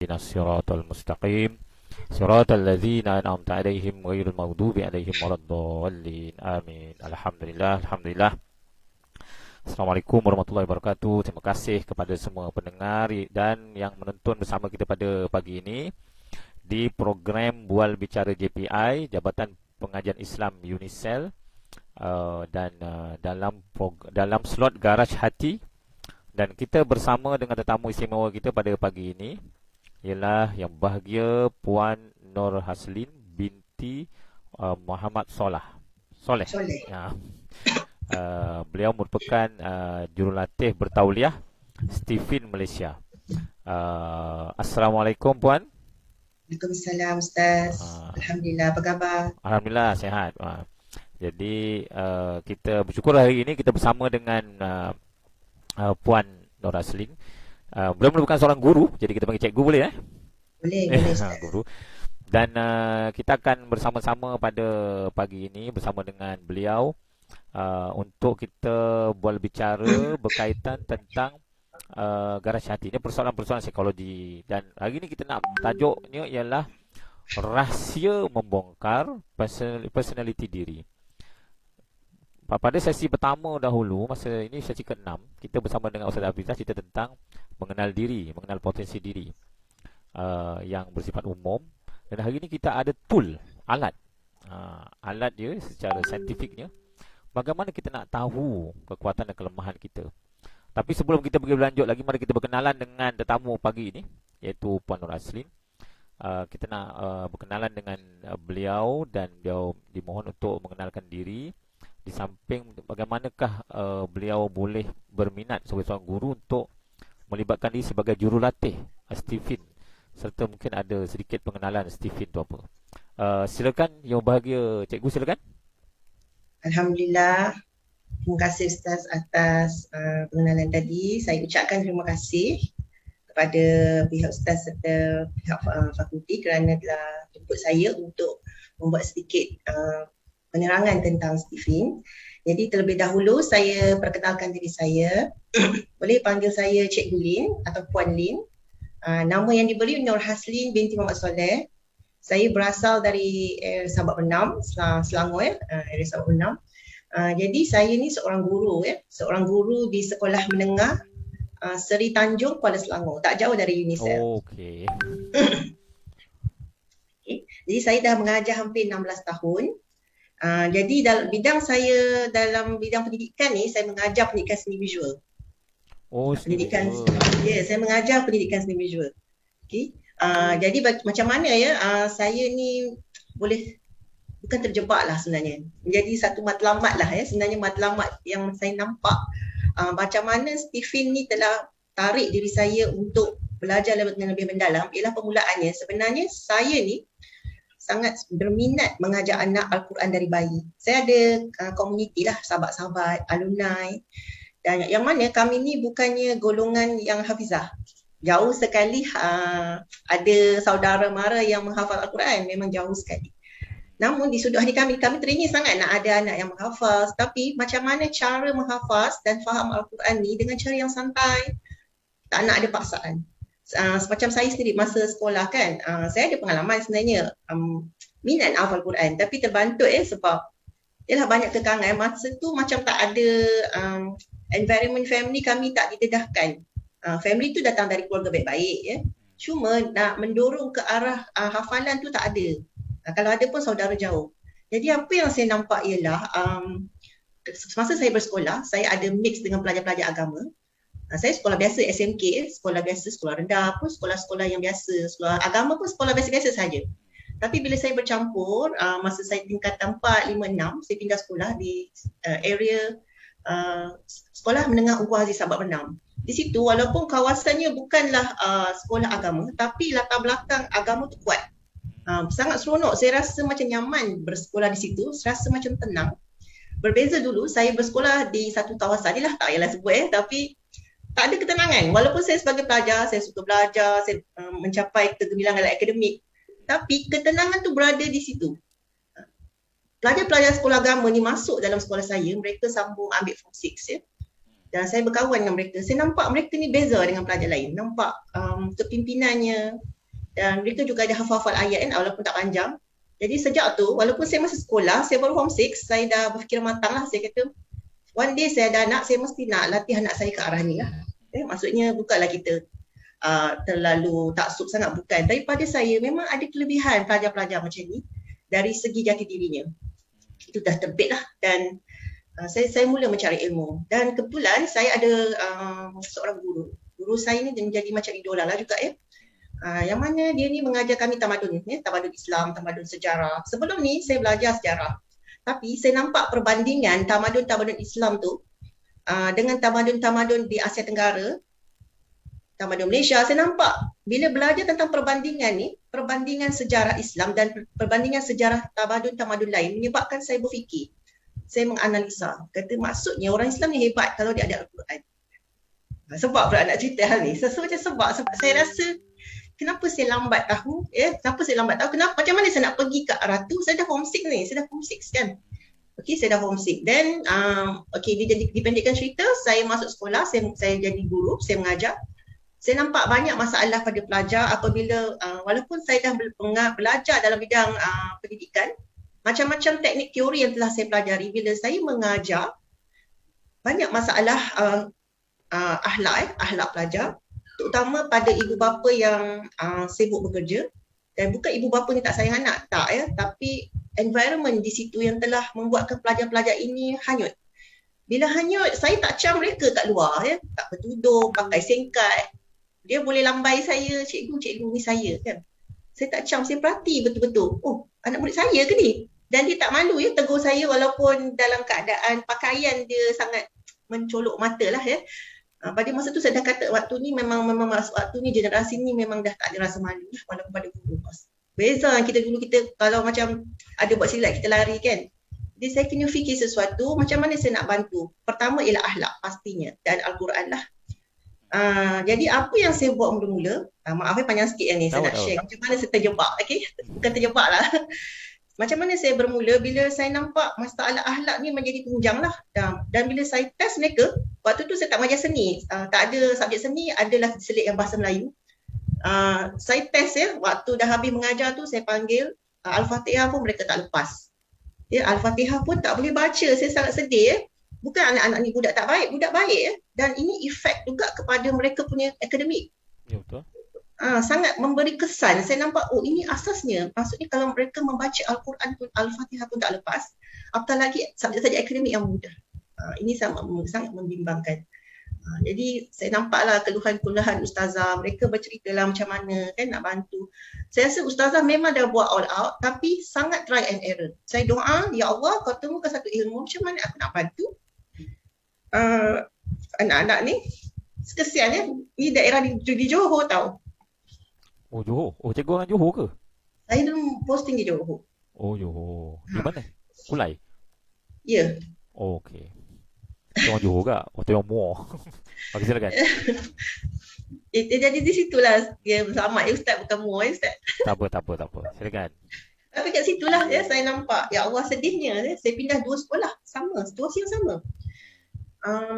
ihdinas siratal mustaqim siratal ladzina an'amta 'alaihim ghairil maghdubi 'alaihim waladdallin. Amin. Alhamdulillah, alhamdulillah. Assalamualaikum warahmatullahi wabarakatuh. Terima kasih kepada semua pendengar dan yang menonton bersama kita pada pagi ini di program Bual Bicara JPI, Jabatan Pengajian Islam UNISEL, dan dalam slot Garaj Hati. Dan kita bersama dengan tetamu istimewa kita pada pagi ini ialah yang bahagia Puan Nur Haslin binti Muhammad Soleh. Ya. Beliau merupakan jurulatih bertauliah Stephen Malaysia. Assalamualaikum Puan. Waalaikumsalam Ustaz. Alhamdulillah, apa khabar? Alhamdulillah sihat. Jadi kita bersyukur hari ini kita bersama dengan Puan Nur Haslin. Beliau merupakan seorang guru, jadi kita panggil cikgu boleh Boleh Ustaz. Guru. Dan kita akan bersama-sama pada pagi ini bersama dengan beliau untuk kita bual bicara berkaitan tentang garas hati. Ini persoalan-persoalan psikologi. Dan hari ini kita nak tajuknya ialah rahsia membongkar personality diri. Pada sesi pertama dahulu, masa ini sesi ke-6, kita bersama dengan Ustaz Hafizah cerita tentang mengenal diri, mengenal potensi diri yang bersifat umum. Dan hari ini kita ada tool, alat dia secara saintifiknya, bagaimana kita nak tahu kekuatan dan kelemahan kita. Tapi sebelum kita pergi berlanjut lagi, mari kita berkenalan dengan tetamu pagi ini, iaitu Puan Nur Haslin. Kita nak berkenalan dengan beliau dan beliau dimohon untuk mengenalkan diri. Di samping bagaimanakah beliau boleh berminat sebagai seorang guru untuk melibatkan diri sebagai jurulatih Stephen, serta mungkin ada sedikit pengenalan Stephen tu apa. Silakan yang bahagia cikgu, silakan. Alhamdulillah. Terima kasih Ustaz atas pengenalan tadi. Saya ucapkan terima kasih kepada pihak Ustaz serta pihak fakulti kerana telah jemput saya untuk membuat sedikit penerangan tentang Stephen. Jadi terlebih dahulu saya perkenalkan diri saya. Boleh panggil saya Cikgu Lin atau Puan Lin. Nama yang diberi Nur Haslin binti Muhammad Soleh. Saya berasal dari Sabak Benam, Selangor, area Sabak Benam. Jadi saya ni seorang guru seorang guru di sekolah menengah Seri Tanjung, Kuala Selangor, tak jauh dari UNICEF. Okey. Okay. Jadi saya dah mengajar hampir 16 tahun. Jadi dalam bidang pendidikan ni saya mengajar pendidikan seni visual. Saya mengajar pendidikan seni visual. Okey. Jadi macam mana saya ni boleh bukan terjebak lah sebenarnya. Menjadi satu matlamat lah sebenarnya matlamat yang saya nampak macam mana Stephen ni telah tarik diri saya untuk belajar lebih mendalam. Ialah permulaannya sebenarnya saya ni sangat berminat mengajar anak Al-Quran dari bayi. Saya ada komuniti lah, sahabat-sahabat, alumni. Dan yang mana kami ni bukannya golongan yang hafizah. Jauh sekali ada saudara mara yang menghafal Al-Quran, memang jauh sekali. Namun di sudut hati kami teringin sangat nak ada anak yang menghafaz. Tapi macam mana cara menghafaz dan faham Al-Quran ni dengan cara yang santai. Tak nak ada paksaan. Semacam saya sendiri masa sekolah kan, saya ada pengalaman sebenarnya minat hafal Quran, tapi terbantu sebab ialah banyak kekangan. Masa tu macam tak ada environment family kami tak didedahkan. Family tu datang dari keluarga baik-baik cuma nak mendorong ke arah hafalan tu tak ada. Kalau ada pun saudara jauh. Jadi apa yang saya nampak ialah semasa saya bersekolah, saya ada mix dengan pelajar-pelajar agama. Saya sekolah biasa SMK, sekolah biasa, sekolah rendah pun sekolah-sekolah yang biasa, sekolah agama pun sekolah biasa-biasa saja. Tapi bila saya bercampur, masa saya tingkatan 4, 5, 6, saya pindah sekolah di area sekolah menengah Ungku Haziz Sabak Benam. Di situ walaupun kawasannya bukanlah sekolah agama, tapi latar belakang agama tu kuat. Sangat seronok, saya rasa macam nyaman bersekolah di situ, rasa macam tenang. Berbeza dulu, saya bersekolah di satu kawasan ni lah, tak payahlah sebut tapi tak ada ketenangan. Walaupun saya sebagai pelajar, saya suka belajar, saya mencapai kegemilangan akademik. Tapi ketenangan tu berada di situ. Pelajar-pelajar sekolah agama ni masuk dalam sekolah saya, mereka sambung ambil form 6 Dan saya berkawan dengan mereka. Saya nampak mereka ni beza dengan pelajar lain. Nampak kepimpinannya, dan mereka juga ada hafal-hafal ayat kan, walaupun tak panjang. Jadi sejak tu, walaupun saya masih sekolah, saya baru form 6, saya dah berfikir matang lah. Saya kata, one day saya ada anak, saya mesti nak latih anak saya ke arah ni lah. Maksudnya bukanlah kita terlalu taksub sangat, bukan. Daripada saya memang ada kelebihan pelajar-pelajar macam ni dari segi jati dirinya. Itu dah terbit lah. Dan saya mula mencari ilmu. Dan kebetulan saya ada seorang guru. Guru saya ni menjadi macam idola lah juga ya. Yang mana dia ni mengajar kami tamadun, tamadun Islam, tamadun sejarah. Sebelum ni saya belajar sejarah. Tapi saya nampak perbandingan tamadun-tamadun Islam tu dengan tamadun-tamadun di Asia Tenggara, tamadun Malaysia. Saya nampak bila belajar tentang perbandingan ni, perbandingan sejarah Islam dan perbandingan sejarah tamadun-tamadun lain menyebabkan saya berfikir. Saya menganalisa. Kata maksudnya orang Islam ni hebat kalau dia ada Al-Quran. Sebab pula nak cerita hal ni. Sebab saya rasa kenapa saya lambat tahu, kenapa, macam mana saya nak pergi ke arah tu. Saya dah form 6 ni, saya dah form 6 kan. Okey, saya dah form 6. Then, dipendekkan cerita, saya masuk sekolah, saya jadi guru, saya mengajar. Saya nampak banyak masalah pada pelajar apabila, walaupun saya dah belajar dalam bidang pendidikan, macam-macam teknik teori yang telah saya pelajari, bila saya mengajar, banyak masalah akhlak pelajar, terutama pada ibu bapa yang sibuk bekerja. Dan bukan ibu bapa ni tak sayang anak, tak ya, tapi environment di situ yang telah membuatkan pelajar-pelajar ini hanyut. Bila hanyut, saya tak cam mereka kat luar ya, tak bertudung, pakai singkat. Dia boleh lambai saya, cikgu ni saya kan. Saya tak cam, saya perhati betul-betul. Oh, anak murid saya ke ni? Dan dia tak malu ya tegur saya walaupun dalam keadaan pakaian dia sangat mencolok mata lah ya. Pada masa tu saya dah kata waktu ni memang waktu ni generasi ni memang dah tak ada rasa malu lah walaupun pada guru. Beza kita dulu, kita kalau macam ada buat silap kita lari kan. Jadi saya kena fikir sesuatu macam mana saya nak bantu. Pertama ialah akhlak pastinya dan Al-Quran lah. Jadi apa yang saya buat mula-mula, maaf panjang sikit yang ni, saya nak share macam mana saya terjebak, okay? Bukan terjebak lah. Macam mana saya bermula bila saya nampak masalah akhlak ni menjadi tunjang lah. Dan bila saya test mereka, waktu tu saya tak mengajar seni, tak ada subjek seni, adalah selit yang bahasa Melayu. Saya test ya, waktu dah habis mengajar tu saya panggil, Al-Fatihah pun mereka tak lepas. Ya, Al-Fatihah pun tak boleh baca, saya sangat sedih ya. Bukan anak-anak ni budak tak baik, budak baik ya. Dan ini efek juga kepada mereka punya akademik. Ya betul. Sangat memberi kesan. Saya nampak, oh ini asasnya. Maksudnya kalau mereka membaca Al-Quran pun, Al-Fatihah pun tak lepas, apatah lagi subjek-subjek akademik yang mudah. Ini sangat membimbangkan. Jadi saya nampaklah keluhan-keluhan ustazah, mereka bercerita lah macam mana kan nak bantu. Saya rasa ustazah memang dah buat all out, tapi sangat try and error. Saya doa, ya Allah kau temukan satu ilmu, macam mana aku nak bantu anak-anak ni. Kesian ya, ni daerah di Johor tau. Oh Johor, oh cikgu orang Johor ke? Saya dulu posting di Johor. Oh Johor, di mana? Kulai? Ya. Oh okey. Orang Johor ke? Oh tu orang Muar. Okey silakan. Jadi di situlah dia selamat ya Ustaz, bukan Muar ya Ustaz. Tak apa. Silakan. Tapi kat situlah ya saya nampak, ya Allah sedihnya ya, saya pindah 2 sekolah sama, situasi yang sama.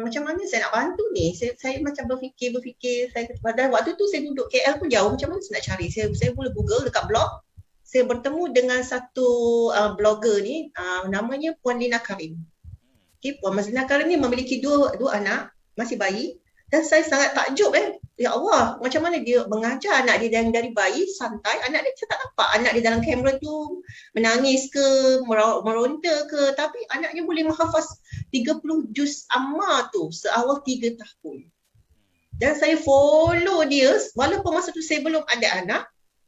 Macam mana saya nak bantu ni? Saya macam berfikir. Pada waktu tu saya duduk KL pun jauh, macam mana saya nak cari? Saya mula Google dekat blog. Saya bertemu dengan satu blogger ni, namanya Puan Lina Karim. Okay, Puan Lina Karim ni memiliki dua anak, masih bayi. Dan saya sangat takjub ya Allah, macam mana dia mengajar anak dia dari bayi, santai. Anak dia, saya tak nampak anak dia dalam kamera tu menangis ke, meronta ke. Tapi anaknya boleh menghafaz 30 juz amma tu seawal 3 tahun. Dan saya follow dia, walaupun masa tu saya belum ada anak,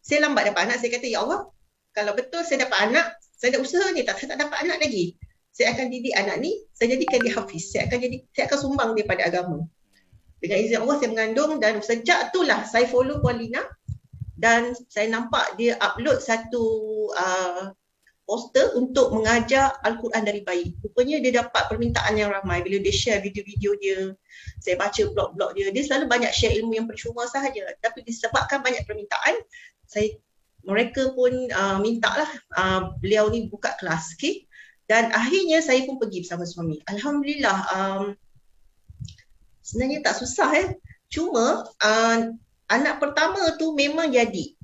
saya lambat dapat anak. Saya kata, ya Allah, kalau betul saya dapat anak, saya ada usaha ni, saya tak dapat anak lagi. Saya akan didik anak ni, saya jadikan dia hafiz. Saya akan sumbang dia pada agama. Dengan izin Allah saya mengandung, dan sejak itulah saya follow Puan Lina dan saya nampak dia upload satu poster untuk mengajar Al-Quran dari bayi. Rupanya dia dapat permintaan yang ramai bila dia share video-video dia. Saya baca blog-blog dia. Dia selalu banyak share ilmu yang percuma sahaja. Tapi disebabkan banyak permintaan, mereka pun mintalah beliau ni buka kelas. Okay? Dan akhirnya saya pun pergi bersama suami. Alhamdulillah, sebenarnya tak susah Cuma anak pertama tu memang jadi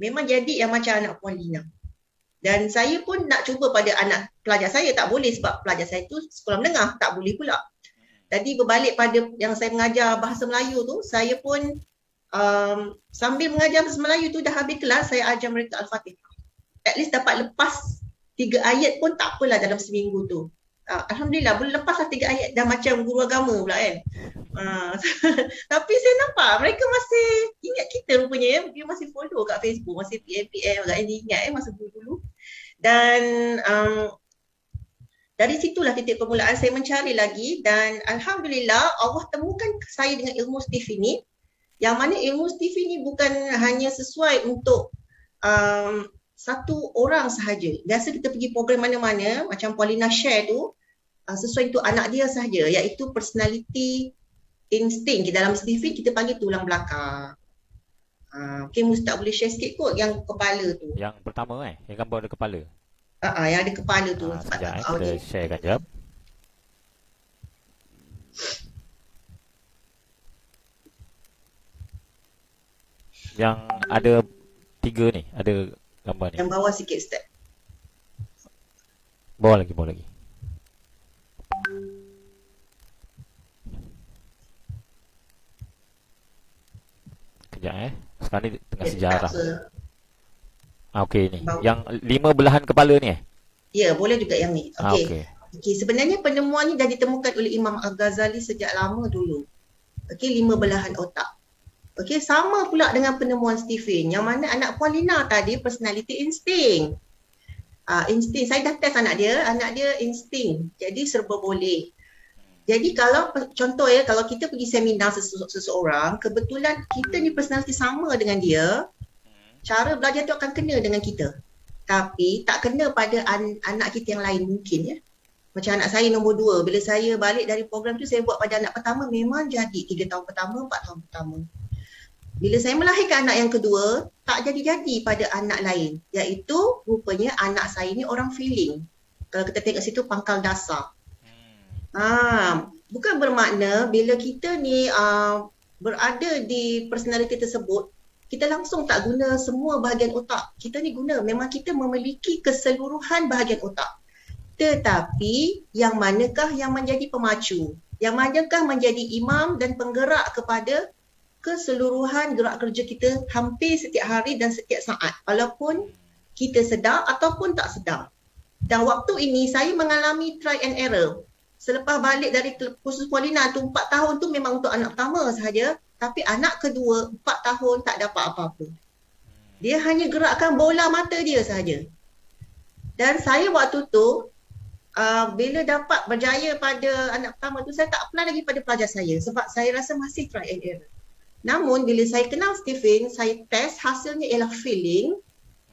yang macam anak Puan Lina. Dan saya pun nak cuba pada anak pelajar saya, tak boleh sebab pelajar saya tu sekolah menengah, tak boleh pula. Jadi berbalik pada yang saya mengajar bahasa Melayu tu, saya pun sambil mengajar bahasa Melayu tu dah habis kelas, saya ajar mereka Al-Fatihah. At least dapat lepas 3 ayat pun tak apalah dalam seminggu tu. Alhamdulillah boleh lepaslah 3 ayat, dah macam guru agama pula kan. Tapi saya nampak mereka masih ingat kita rupanya ya. Dia masih follow kat Facebook, masih PM-PM agak ini ingat masa dulu-dulu. Dan dari situlah titik permulaan saya mencari lagi dan Alhamdulillah Allah temukan saya dengan ilmu Steve ini, yang mana ilmu Steve ini bukan hanya sesuai untuk satu orang sahaja. Biasa kita pergi program mana-mana macam Puan Lina share tu, sesuai untuk anak dia sahaja, iaitu personality instinct. Dalam Steve kita panggil tulang belakang. Mungkin Ustaz boleh share sikit kot yang kepala tu. Yang pertama yang gambar ada kepala. Yang ada kepala tu. Sekejap kita sharekan jap. Yang ada 3 ni, ada gambar ni. Yang bawah sikit Ustaz. Bawah lagi. Sekejap Sekarang ni tengah sejarah. Okey ni. Yang 5 belahan kepala ni Ya, boleh juga yang ni. Okey. Okey, sebenarnya penemuan ni dah ditemukan oleh Imam Al-Ghazali sejak lama dulu. Okey, 5 belahan otak. Okey, sama pula dengan penemuan Stephen yang mana anak Puan Lina tadi personality instinct. Instinct, saya dah test anak dia instinct. Jadi serba boleh. Jadi kalau contoh kalau kita pergi seminar seseorang, kebetulan kita ni personality sama dengan dia, cara belajar tu akan kena dengan kita. Tapi tak kena pada anak kita yang lain mungkin ya. Macam anak saya nombor 2, bila saya balik dari program tu saya buat pada anak pertama memang jadi 3 tahun pertama, 4 tahun pertama. Bila saya melahirkan anak yang kedua, tak jadi-jadi pada anak lain. Iaitu rupanya anak saya ni orang feeling. Kalau kita tengok situ pangkal dasar. Bukan bermakna bila kita ni berada di personality tersebut, kita langsung tak guna semua bahagian otak. Kita ni guna, memang kita memiliki keseluruhan bahagian otak. Tetapi yang manakah yang menjadi pemacu? Yang manakah menjadi imam dan penggerak kepada keseluruhan gerak kerja kita hampir setiap hari dan setiap saat. Walaupun kita sedar ataupun tak sedar. Dan waktu ini saya mengalami try and error. Selepas balik dari kursus Puan Lina tu 4 tahun tu memang untuk anak pertama sahaja. Tapi anak kedua 4 tahun tak dapat apa-apa. Dia hanya gerakkan bola mata dia sahaja. Dan saya waktu tu bila dapat berjaya pada anak pertama tu, saya tak apply lagi pada pelajar saya sebab saya rasa masih try and error. Namun bila saya kenal Stephen, saya test, hasilnya ialah feeling.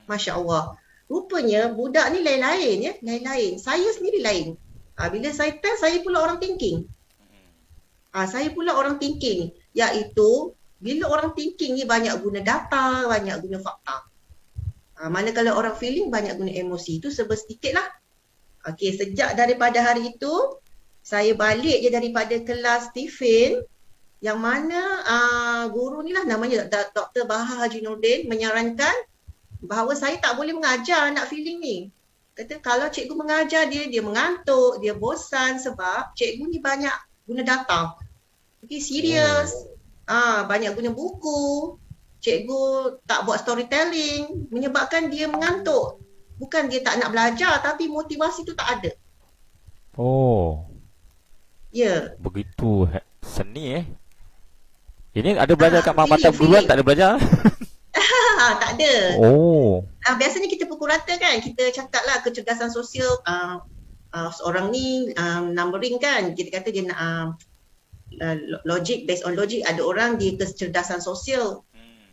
Masya Allah. Rupanya budak ni lain-lain ya, lain-lain. Saya sendiri lain. Bila saya test, saya pula orang thinking. Saya pula orang thinking. Iaitu bila orang thinking ni banyak guna data, banyak guna fakta. Manakala orang feeling banyak guna emosi. Itu serba sedikit lah. Okey, sejak daripada hari itu, saya balik je daripada kelas Stephen, yang mana guru ni lah namanya Dr. Baha Haji Nordin menyarankan bahawa saya tak boleh mengajar anak feeling ni. Kata kalau cikgu mengajar dia mengantuk, dia bosan sebab cikgu ni banyak guna data. Okay, serius. Banyak guna buku. Cikgu tak buat storytelling, menyebabkan dia mengantuk. Bukan dia tak nak belajar tapi motivasi tu tak ada. Ya. Begitu seni Ini ada belajar kat mata buruan, tak ada belajar? Tak ada. Biasanya kita pukul rata kan. Kita cakap lah kecerdasan sosial. Seorang ni numbering kan. Kita kata dia logic, based on logic. Ada orang dia kecerdasan sosial.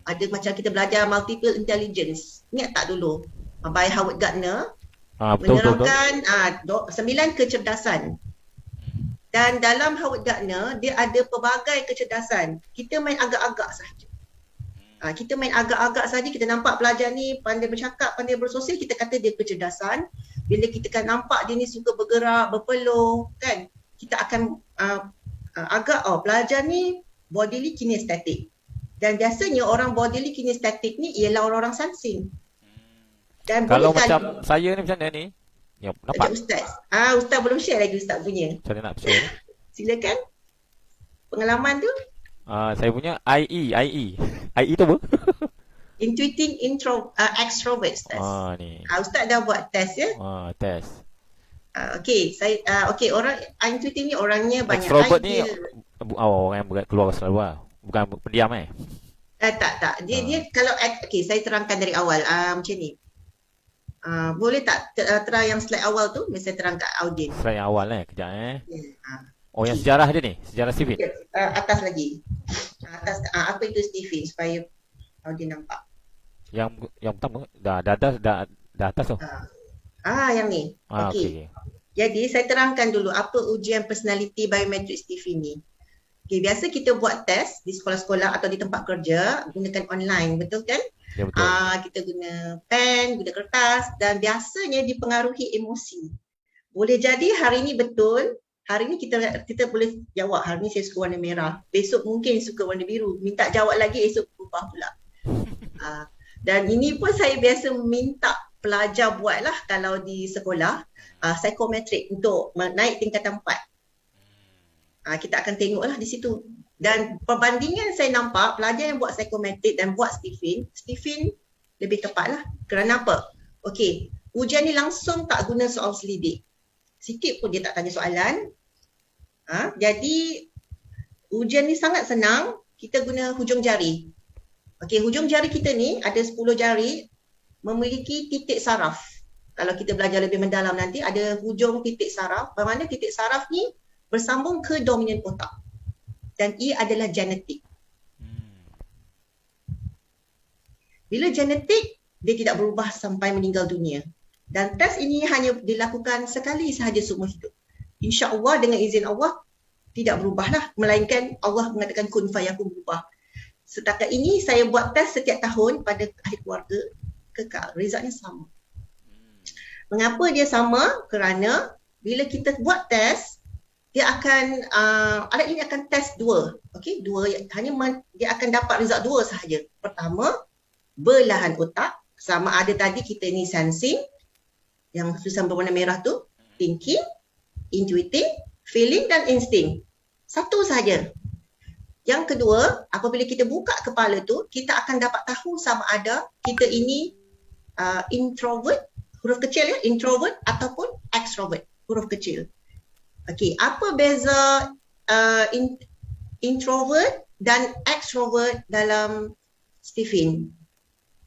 Ada macam kita belajar multiple intelligence. Ingat tak dulu? By Howard Gardner. Menerangkan 9 kecerdasan. Dan dalam Howard Gardner, dia ada pelbagai kecerdasan. Kita main agak-agak sahaja. Kita main agak-agak saja, kita nampak pelajar ni pandai bercakap, pandai bersosial, kita kata dia kecerdasan. Bila kita kan nampak dia ni suka bergerak, berpeluh, kan? Kita akan agak, pelajar ni bodily kinesthetic. Dan biasanya orang bodily kinesthetic ni ialah orang-orang sensing. Dan Kalau boleh macam kali saya ni macam mana ni? Ya, nampak? Ustaz. Ustaz belum share lagi Ustaz punya. Macam mana nak share ni? Silakan. Pengalaman tu. Saya punya IE. IE tu apa? Intuiting extrovert Ustaz. Ni. Ustaz dah buat test ya. Test. Okey, orang intuiting ni orangnya banyak Extrovert ni idea. orang yang keluar selalu lah. Bukan pendiam Tak. Dia kalau okey, saya terangkan dari awal macam ni. Boleh tak try yang slide awal tu, saya terang kat audiens. Slide yang awal kejap Okay. yang sejarah dia ni, sejarah Stephen. Atas lagi. Atas apa itu Stephen supaya audiens nampak. Yang pertama dah atas tu. Yang ni. Okey. Jadi saya terangkan dulu apa ujian personality biometric Stephen ni. Okey, biasa kita buat test di sekolah-sekolah atau di tempat kerja gunakan online, betul kan? Ya, betul. Kita guna pen, guna kertas dan biasanya dipengaruhi emosi. Boleh jadi hari ni betul, hari ni kita boleh jawab hari ni saya suka warna merah, besok mungkin suka warna biru, minta jawab lagi esok berubah pula. Dan ini pun saya biasa minta pelajar buatlah kalau di sekolah psikometrik untuk naik tingkatan 4. Kita akan tengoklah di situ. Dan perbandingan saya nampak pelajar yang buat psikometrik dan buat Stephen lebih tepat lah. Kerana apa? Okey, ujian ni langsung tak guna soal selidik. Sikit pun dia tak tanya soalan. Jadi ujian ni sangat senang. Kita guna hujung jari. Okey, hujung jari kita ni ada 10 jari memiliki titik saraf. Kalau kita belajar lebih mendalam nanti ada hujung titik saraf. Bermakna titik saraf ni bersambung ke dominan otak. Dan ia adalah genetik. Bila genetik, dia tidak berubah sampai meninggal dunia. Dan tes ini hanya dilakukan sekali sahaja seumur hidup. InsyaAllah dengan izin Allah, tidak berubahlah. Melainkan Allah mengatakan kun fayakun berubah. Setakat ini saya buat tes setiap tahun pada ahli keluarga, kekal. Resultnya sama. Mengapa dia sama? Kerana bila kita buat tes, dia akan alat ini akan test dua. Okey, dia akan dapat result dua sahaja. Pertama, belahan otak, sama ada tadi kita ni sensing yang tulisan berwarna merah tu, thinking, intuiting, feeling dan instinct. Satu sahaja. Yang kedua, apabila kita buka kepala tu, kita akan dapat tahu sama ada kita ini introvert, huruf kecil ya, introvert ataupun extrovert, huruf kecil. Okey, apa beza introvert dan extrovert dalam Stephen?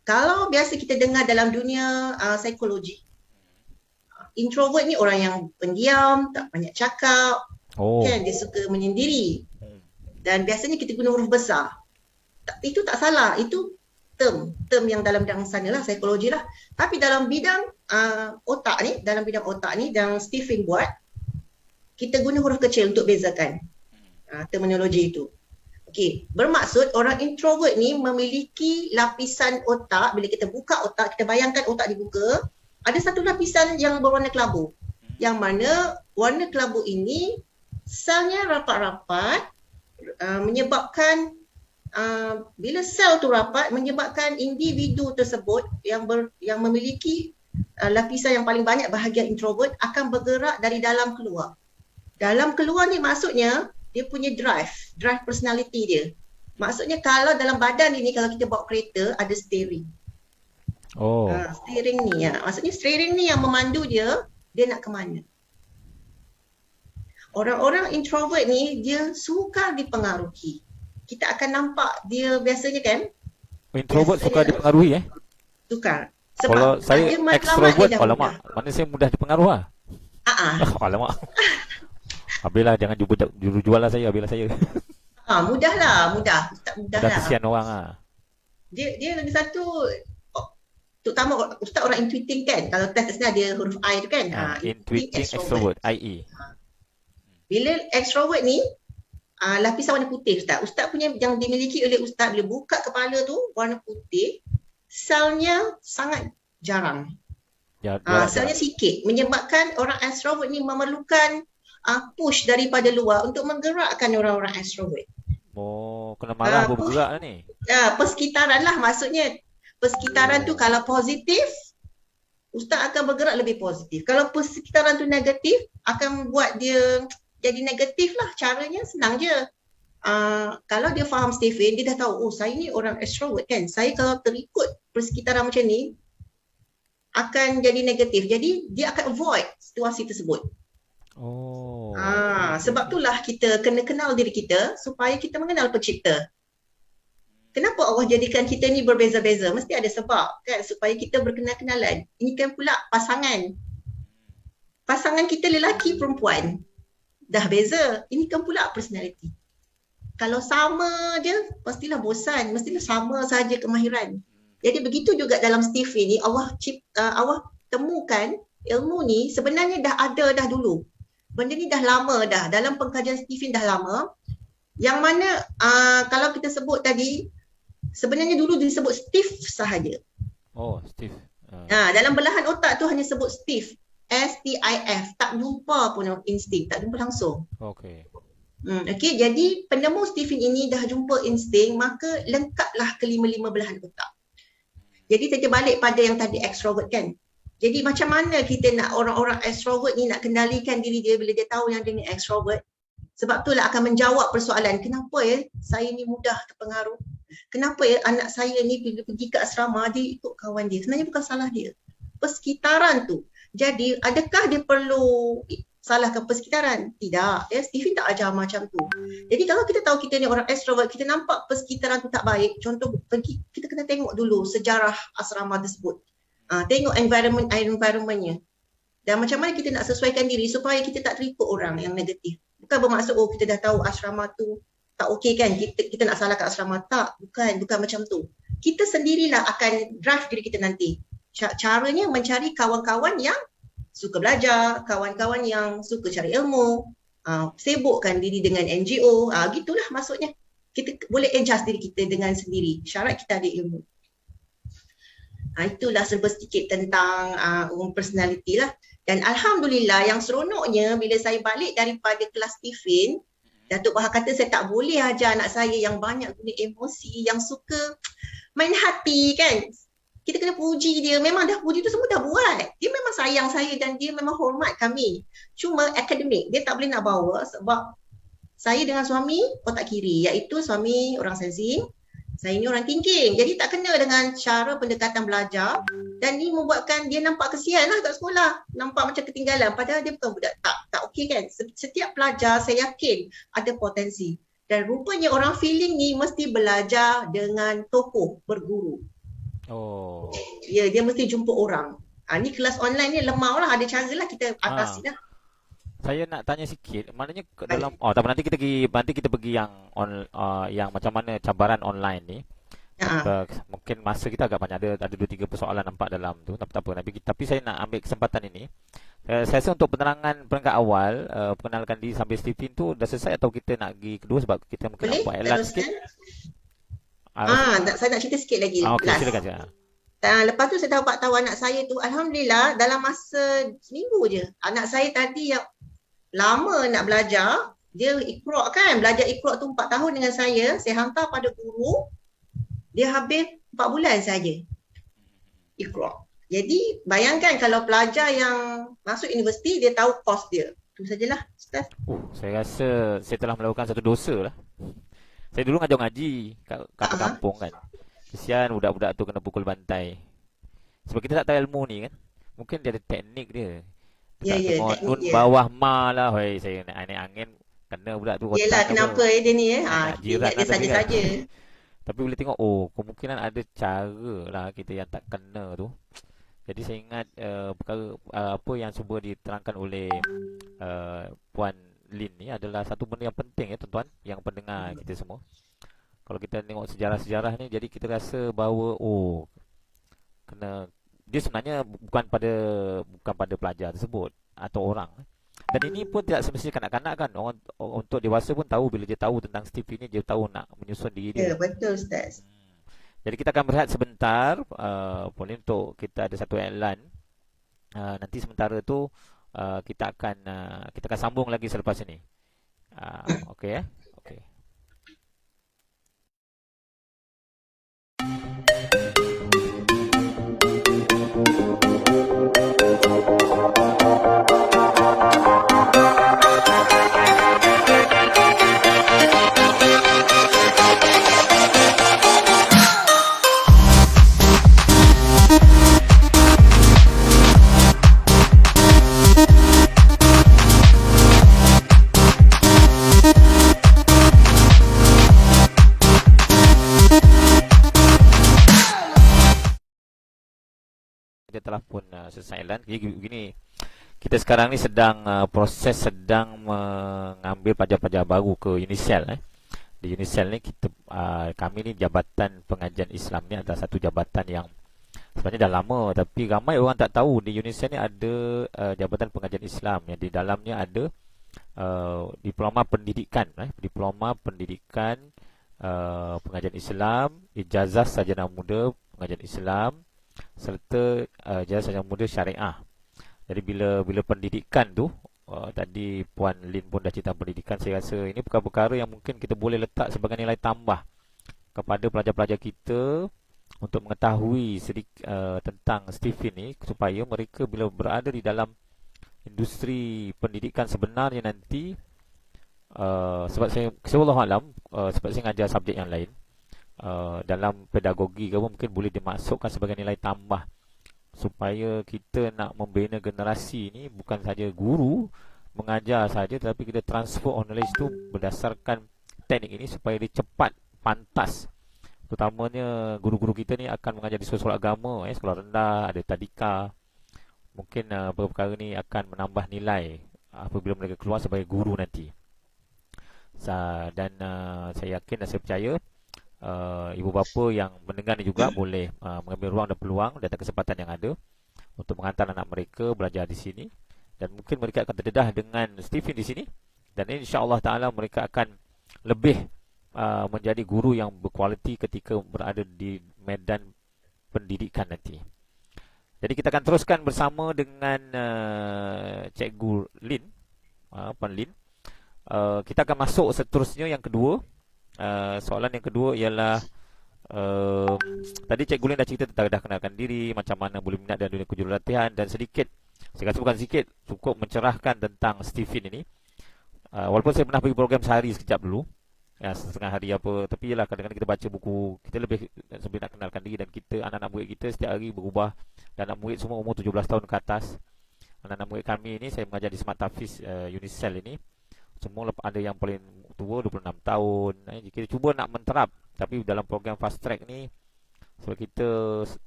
Kalau biasa kita dengar dalam dunia psikologi, introvert ni orang yang pendiam, tak banyak cakap, kan, dia suka menyendiri. Dan biasanya kita guna huruf besar. Itu tak salah, itu term yang dalam bidang sana lah, psikologi lah. Tapi dalam bidang otak ni, yang Stephen buat, kita guna huruf kecil untuk bezakan terminologi itu. Okey, bermaksud orang introvert ni memiliki lapisan otak. Bila kita buka otak, kita bayangkan otak dibuka, ada satu lapisan yang berwarna kelabu. Yang mana warna kelabu ini selnya rapat-rapat, menyebabkan bila sel tu rapat, menyebabkan individu tersebut yang memiliki lapisan yang paling banyak bahagian introvert akan bergerak dari dalam keluar. Dalam keluar ni maksudnya dia punya drive personality dia. Maksudnya kalau dalam badan ini, kalau kita bawa kereta ada steering. Steering ni maksudnya steering ni yang memandu dia nak ke mana. Orang-orang introvert ni dia suka dipengaruhi. Kita akan nampak dia biasanya kan. Introvert suka dipengaruhi Suka. Sebab kalau saya extrovert, alamak, mana saya mudah dipengaruhi lah. Alamak. Habislah, jangan juru jual lah saya, habislah saya. Mudah. Ustaz mudah lah. Kesian orang Dia lagi satu, terutama Ustaz orang intuiting kan. Kalau test ni ada huruf I tu kan. Intuiting extrovert, IE. Bila extrovert ni, lapisan warna putih Ustaz. Ustaz punya yang dimiliki oleh Ustaz, bila buka kepala tu warna putih, selnya sangat jarang. Selnya sikit. Menyebabkan orang extrovert ni memerlukan push daripada luar untuk menggerakkan orang-orang extrovert. Oh, kena marah pun Apa? bergerak lah ni. Persekitaran lah maksudnya. Persekitaran tu Oh. kalau positif, ustaz akan bergerak lebih positif. Kalau persekitaran tu negatif, akan buat dia jadi negatif lah. Caranya senang je. Kalau dia faham Stephen, dia dah tahu, oh saya ni orang extrovert kan. Saya kalau terikut persekitaran macam ni, akan jadi negatif. Jadi dia akan avoid situasi tersebut. Oh, okey okey Sebab okey. itulah kita kena kenal diri kita supaya kita mengenal pencipta. Kenapa Allah jadikan kita ni berbeza-beza? Mesti ada sebab kan supaya kita berkenal-kenalan. Ini kan pula pasangan. Pasangan kita lelaki perempuan. Dah beza. Ini kan pula personality. Kalau sama je, pastilah bosan. Mestilah sama saja kemahiran. Jadi begitu juga dalam Stephen ni, Allah temukan ilmu ni sebenarnya dah ada dah dulu. Benda ni dah lama dah. Dalam pengkajian Stephen dah lama. Yang mana kalau kita sebut tadi, sebenarnya dulu disebut Steve sahaja. Oh, Steve. Dalam belahan otak tu hanya sebut Steve. S-T-I-F. Tak jumpa pun insting. Tak jumpa langsung. Okey. Okay, jadi penemu Stephen ini dah jumpa insting, maka lengkaplah kelima-lima belahan otak. Jadi kita balik pada yang tadi extrovert kan. Jadi macam mana kita nak orang-orang extrovert ni nak kendalikan diri dia bila dia tahu yang dia ni extrovert? Sebab itulah akan menjawab persoalan, kenapa ya saya ni mudah terpengaruh? Kenapa ya anak saya ni bila pergi ke asrama dia ikut kawan dia? Sebenarnya bukan salah dia. Persekitaran tu. Jadi adakah dia perlu salahkan persekitaran? Tidak. Stephen tak ajar macam tu. Jadi kalau kita tahu kita ni orang extrovert, kita nampak persekitaran tu tak baik, contoh pergi, kita kena tengok dulu sejarah asrama tersebut. Tengok environmentnya. Dan macam mana kita nak sesuaikan diri supaya kita tak terikut orang yang negatif. Bukan bermaksud kita dah tahu asrama tu tak okey kan, kita nak salahkan asrama. Tak, bukan macam tu. Kita sendirilah akan drive diri kita nanti. Caranya mencari kawan-kawan yang suka belajar, kawan-kawan yang suka cari ilmu, sibukkan diri dengan NGO, gitulah maksudnya. Kita boleh adjust diri kita dengan sendiri. Syarat kita ada ilmu. Itulah serba sedikit tentang personality lah. Dan Alhamdulillah yang seronoknya bila saya balik daripada kelas Stephen, Datuk Bahar kata saya tak boleh ajar anak saya yang banyak guna emosi, yang suka main hati kan. Kita kena puji dia. Memang dah puji tu semua dah buat. Dia memang sayang saya dan dia memang hormat kami. Cuma akademik dia tak boleh nak bawa sebab saya dengan suami otak kiri, iaitu suami orang sensing, saya ni orang thinking. Jadi tak kena dengan cara pendekatan belajar dan ni membuatkan dia nampak kesian lah kat sekolah. Nampak macam ketinggalan padahal dia bukan budak. Tak okey kan. Setiap pelajar saya yakin ada potensi. Dan rupanya orang feeling ni mesti belajar dengan tokoh, berguru. Oh. Ya, dia mesti jumpa orang. Ni kelas online ni lemah lah. Ada cara lah kita atasi lah. Saya nak tanya sikit, maknanya dalam tak apa, nanti kita pergi yang yang macam mana cabaran online ni. Mungkin masa kita agak banyak, ada 2-3 persoalan nampak dalam tu, tapi tak apa. Tapi saya nak ambil kesempatan ini. Saya rasa untuk penerangan peringkat awal, perkenalkan diri sambil Stephen tu dah selesai atau kita nak pergi kedua sebab kita mungkin nak buat elan sikit. Saya nak cerita sikit lagi. Okey, silakan. Lepas tu saya dapat tahu anak saya tu, Alhamdulillah dalam masa seminggu je. Anak saya tadi yang lama nak belajar, dia Iqra kan, belajar Iqra tu 4 tahun dengan saya hantar pada guru, dia habis 4 bulan saja Iqra. Jadi bayangkan kalau pelajar yang masuk universiti, dia tahu kos dia. Itu sajalah, Ustaz. Saya rasa saya telah melakukan satu dosa lah. Saya dulu ngajar ngaji kat kampung kan. Kesian budak-budak tu kena pukul bantai. Sebab kita tak tahu ilmu ni kan. Mungkin dia ada teknik dia. Ya, tengok nun bawah ma lah. Hei, saya naik angin kena budak tu. Yelah, kenapa dia ni jirat dia saja-saja. Tapi boleh tengok, kemungkinan ada cara lah kita yang tak kena tu. Jadi saya ingat perkara apa yang cuba diterangkan oleh Puan Lin ni adalah satu benda yang penting ya tuan-tuan, yang pendengar kita semua. Kalau kita tengok sejarah-sejarah ni, jadi kita rasa bahawa kena, dia sebenarnya bukan pada pelajar tersebut atau orang. Dan ini pun tidak semestinya kanak-kanak kan. Orang untuk dewasa pun tahu, bila dia tahu tentang Steve ini, dia tahu nak menyusun diri dia. Ya, betul Ustaz. Jadi kita akan berehat sebentar, boleh untuk kita ada satu iklan. Nanti sementara tu kita akan sambung lagi selepas ini. Okey ya. Okey. dia telah pun silent. Jadi begini, kita sekarang ni sedang mengambil pelajar-pelajar baru ke Unicel. Di Unicel ni kami ni Jabatan Pengajian Islam ni adalah satu jabatan yang sebenarnya dah lama, tapi ramai orang tak tahu di Unicel ni ada Jabatan Pengajian Islam yang di dalamnya ada diploma pendidikan, pengajian Islam, ijazah sarjana muda pengajian Islam, serta ijazah sarjana muda syariah. Jadi bila pendidikan tu, tadi Puan Lin pun dah cerita pendidikan, saya rasa ini perkara-perkara yang mungkin kita boleh letak sebagai nilai tambah kepada pelajar-pelajar kita untuk mengetahui sedikit tentang Stephen ni, supaya mereka bila berada di dalam industri pendidikan sebenarnya nanti, sebab saya wallahualam, sebab saya mengajar subjek yang lain, dalam pedagogi ke mungkin boleh dimasukkan sebagai nilai tambah, supaya kita nak membina generasi ni bukan saja guru mengajar saja, tetapi kita transfer knowledge tu berdasarkan teknik ini supaya dia cepat pantas. Terutamanya guru-guru kita ni akan mengajar di sekolah agama, sekolah rendah, ada tadika. Mungkin perkara ni akan menambah nilai apabila mereka keluar sebagai guru nanti. Dan saya yakin dan saya percaya ibu bapa yang mendengar ni juga boleh mengambil ruang dan peluang dan kesempatan yang ada untuk menghantar anak mereka belajar di sini, dan mungkin mereka akan terdedah dengan Stephen di sini, dan insya-Allah taala mereka akan lebih menjadi guru yang berkualiti ketika berada di medan pendidikan nanti. Jadi kita akan teruskan bersama dengan Cikgu Lin, Puan Lin. Kita akan masuk seterusnya yang kedua. Soalan yang kedua ialah tadi Cikgu Lin dah cerita tentang dah kenalkan diri, macam mana boleh minat dalam dunia kejurulatihan, dan sedikit, saya rasa bukan sedikit, cukup mencerahkan tentang Stephen ini. Walaupun saya pernah pergi program sehari sekejap dulu, ya, setengah hari apa, tapi ialah kadang-kadang kita baca buku, kita lebih sebelum nak kenalkan diri, dan kita, anak-anak murid kita setiap hari berubah, dan anak murid semua umur 17 tahun ke atas. Anak-anak murid kami ini, saya mengajar di Smart Hafiz Unicel ini, semua ada yang paling tua 26 tahun. Kita cuba nak menterap, tapi dalam program fast track ni sebab kita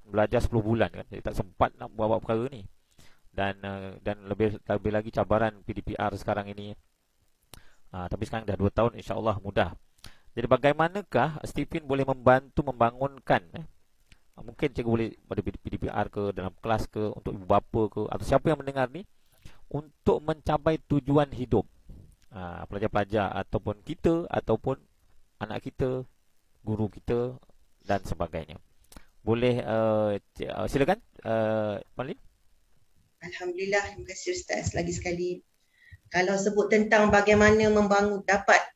belajar 10 bulan kan, jadi tak sempat nak buat perkara ni. Dan lebih lagi cabaran PDPR sekarang ini. Tapi sekarang dah 2 tahun, insya-Allah mudah. Jadi bagaimanakah Stephen boleh membantu membangunkan mungkin cikgu boleh pada PDPR ke, dalam kelas ke, untuk ibu bapa ke, atau siapa yang mendengar ni, untuk mencapai tujuan hidup, pelajar-pelajar ataupun kita, ataupun anak kita, guru kita dan sebagainya. Boleh silakan Puan Lin. Alhamdulillah, terima kasih Ustaz lagi sekali. Kalau sebut tentang bagaimana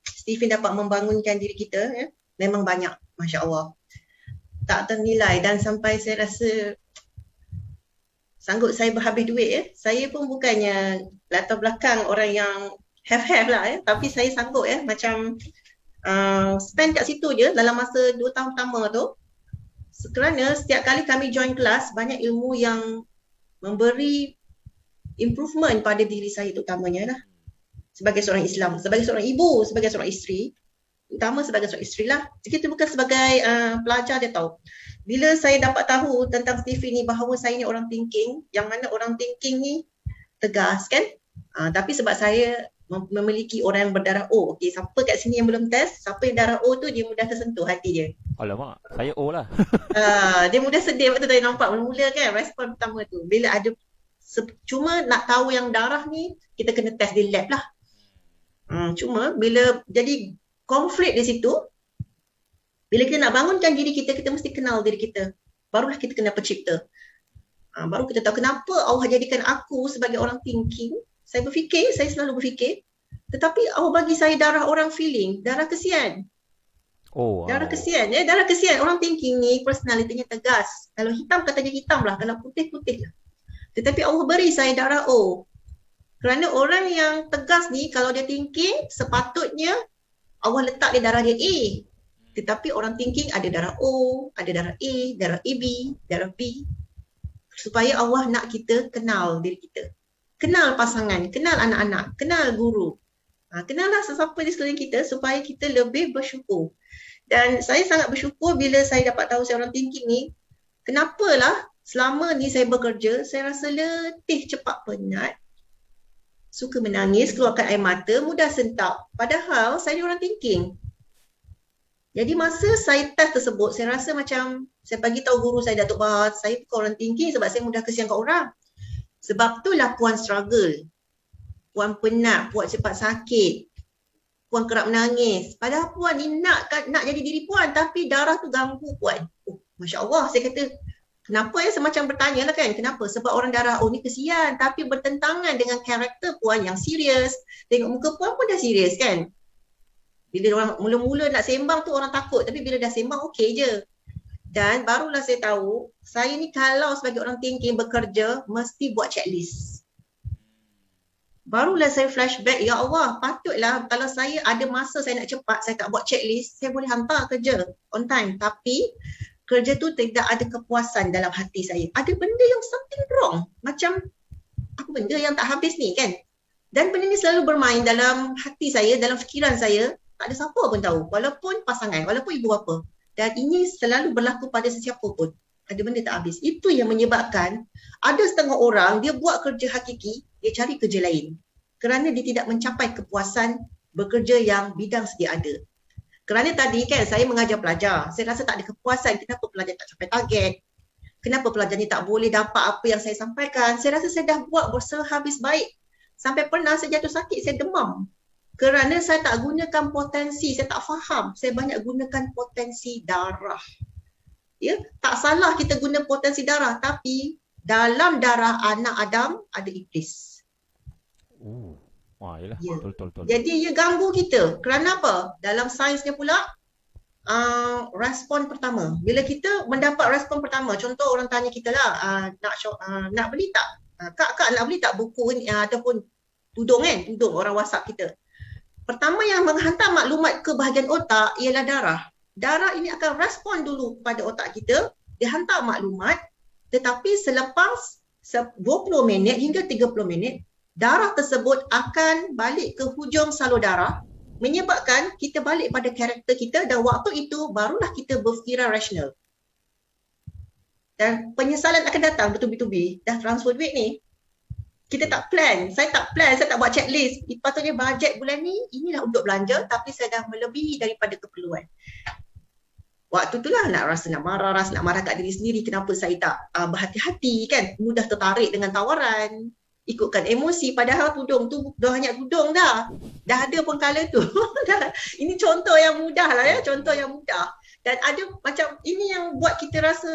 Stephen dapat membangunkan diri kita, memang banyak, Masya Allah. Tak ternilai, dan sampai saya rasa sanggup saya berhabis duit. Saya pun bukannya latar belakang orang yang have lah, tapi saya sanggup macam spend kat situ je dalam masa 2 tahun pertama tu, kerana setiap kali kami join kelas, banyak ilmu yang memberi improvement pada diri saya terutamanya lah. Sebagai seorang Islam, sebagai seorang ibu, sebagai seorang isteri, terutama sebagai seorang isteri lah. Kita bukan sebagai pelajar dia tahu. Bila saya dapat tahu tentang Stephen ni, bahawa saya ni orang thinking, yang mana orang thinking ni tegas kan, tapi sebab saya memiliki orang yang berdarah O. Okey, siapa kat sini yang belum test, siapa yang darah O tu dia mudah tersentuh hati dia. Alamak, saya O lah. Dia mudah sedih waktu saya nampak mula-mula kan respon pertama tu. Bila ada cuma nak tahu yang darah ni, kita kena test di lab lah. Cuma bila jadi konflik di situ, bila kita nak bangunkan diri kita, kita mesti kenal diri kita. Barulah kita kena pencipta. Baru kita tahu kenapa Allah jadikan aku sebagai orang thinking. Saya selalu berfikir. Tetapi Allah bagi saya darah orang feeling, darah kesian. Oh, wow. Darah kesian. Darah kesian. Orang thinking ni personalitinya tegas. Kalau hitam katanya hitam lah, kalau putih lah. Tetapi Allah beri saya darah O. Kerana orang yang tegas ni, kalau dia thinking, sepatutnya Allah letak dia darah dia A. Tetapi orang thinking ada darah O, ada darah A, darah AB, darah B. Supaya Allah nak kita kenal diri kita. Kenal pasangan, kenal anak-anak, kenal guru. Kenallah sesiapa di sekeliling kita supaya kita lebih bersyukur. Dan saya sangat bersyukur bila saya dapat tahu saya orang thinking ni, kenapalah selama ni saya bekerja, saya rasa letih, cepat penat, suka menangis, keluarkan air mata, mudah sentak. Padahal saya ni orang thinking. Jadi masa saya test tersebut, saya rasa macam saya bagi tahu guru saya, Datuk Bahar, saya bukan orang thinking sebab saya mudah kesian kat orang. Sebab itulah puan struggle. Puan penat, puan cepat sakit. Puan kerap menangis. Padahal puan ni nak jadi diri puan tapi darah tu ganggu puan. Oh, Masya Allah, saya kata, kenapa ya, semacam bertanya lah kan, kenapa? Sebab orang darah, oh ni kesian, tapi bertentangan dengan karakter puan yang serius. Tengok muka puan pun dah serius kan. Bila orang mula-mula nak sembang tu orang takut, tapi bila dah sembang okey je. Dan barulah saya tahu, saya ni kalau sebagai orang thinking bekerja, mesti buat checklist. Barulah saya flashback, ya Allah, patutlah kalau saya ada masa saya nak cepat, saya tak buat checklist, saya boleh hantar kerja on time. Tapi kerja tu tidak ada kepuasan dalam hati saya. Ada benda yang something wrong. Macam apa benda yang tak habis ni kan. Dan benda ni selalu bermain dalam hati saya, dalam fikiran saya. Tak ada siapa pun tahu. Walaupun pasangan, walaupun ibu bapa. Dan ini selalu berlaku pada sesiapa pun. Ada benda tak habis. Itu yang menyebabkan ada setengah orang, dia buat kerja hakiki, dia cari kerja lain. Kerana dia tidak mencapai kepuasan bekerja yang bidang sedia ada. Kerana tadi kan saya mengajar pelajar, saya rasa tak ada kepuasan kenapa pelajar tak capai target. Kenapa pelajar ni tak boleh dapat apa yang saya sampaikan. Saya rasa saya dah buat sehabis baik. Sampai pernah saya jatuh sakit, saya demam. Kerana saya tak gunakan potensi, saya tak faham. Saya banyak gunakan potensi darah. Ya, tak salah kita guna potensi darah, tapi dalam darah anak Adam ada iblis. Wah, yalah, Ya. betul. Jadi ia ganggu kita. Kerana apa? Dalam sainsnya pula, respon pertama. Bila kita mendapat respon pertama, contoh orang tanya kita lah, nak beli tak? Kak nak beli tak buku ni ataupun tudung kan? Tudung orang WhatsApp kita. Pertama yang menghantar maklumat ke bahagian otak ialah darah. Darah ini akan respon dulu pada otak kita, dia hantar maklumat, tetapi selepas 20 minit hingga 30 minit, darah tersebut akan balik ke hujung salur darah, menyebabkan kita balik pada karakter kita dan waktu itu barulah kita berfikiran rasional. Dan penyesalan akan datang bertubi-tubi, dah transfer duit ni. Kita tak plan, saya tak buat checklist. Patutnya bajet bulan ni, inilah untuk belanja tapi saya dah melebihi daripada keperluan. Waktu itulah rasa nak marah kat diri sendiri. Kenapa saya tak berhati-hati kan, mudah tertarik dengan tawaran. Ikutkan emosi, padahal tudung tu dah hanya tudung dah ada pun colour tu. Ini contoh yang mudah lah ya, contoh yang mudah. Dan ada macam ini yang buat kita rasa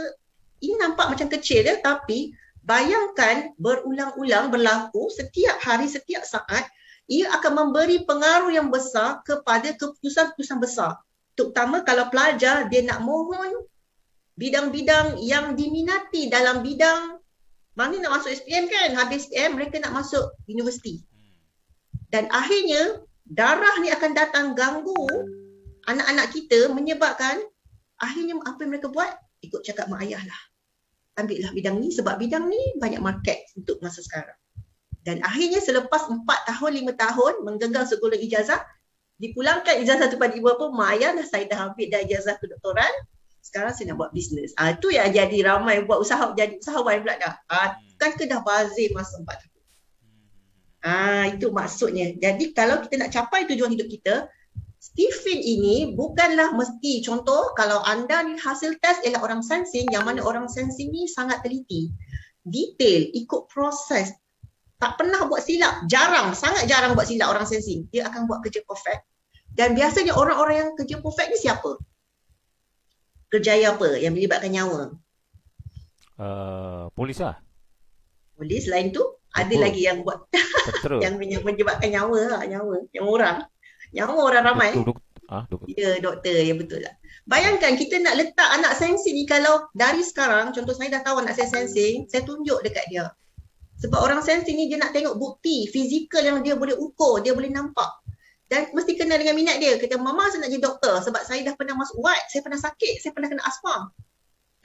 ini nampak macam kecil ya, tapi bayangkan berulang-ulang berlaku setiap hari, setiap saat, ia akan memberi pengaruh yang besar kepada keputusan-keputusan besar. Terutama kalau pelajar dia nak mohon bidang-bidang yang diminati dalam bidang. Mana nak masuk SPM kan, habis SPM mereka nak masuk universiti. Dan akhirnya darah ni akan datang ganggu anak-anak kita, menyebabkan akhirnya apa yang mereka buat? Ikut cakap mak ayah lah. Ambillah bidang ni sebab bidang ni banyak market untuk masa sekarang. Dan akhirnya selepas 4 tahun, 5 tahun menggenggam segala ijazah, dipulangkan ijazah tu pada ibu bapa, mak ayah dah, saya dah ambil dah ijazah kedoktoran. Sekarang saya nak buat bisnes. Itu yang jadi ramai buat usaha, jadi usahawan pula dah. Kan ke dah bazir masa 4 tahun. Itu maksudnya. Jadi kalau kita nak capai tujuan hidup kita, Stephen ini bukanlah mesti, contoh kalau anda ni hasil test ialah orang sensing, yang mana orang sensing ni sangat teliti. Detail, ikut proses. Tak pernah buat silap. Sangat jarang buat silap orang sensing. Dia akan buat kerja perfect. Dan biasanya orang-orang yang kerja perfect ni siapa? Kerjaya apa yang melibatkan nyawa? Polis lah. Polis, lain tu ada lagi yang buat yang menyebabkan nyawa yang orang ramai. Doktor. Ya, doktor, ya betul lah. Bayangkan kita nak letak anak sensing ni, kalau dari sekarang, contoh saya dah tahu anak saya sensing, saya tunjuk dekat dia. Sebab orang sensing ni dia nak tengok bukti fizikal yang dia boleh ukur, dia boleh nampak. Dan mesti kenal dengan minat dia. Kata, mama saya nak jadi doktor sebab saya dah pernah masuk ward, saya pernah sakit, saya pernah kena asma.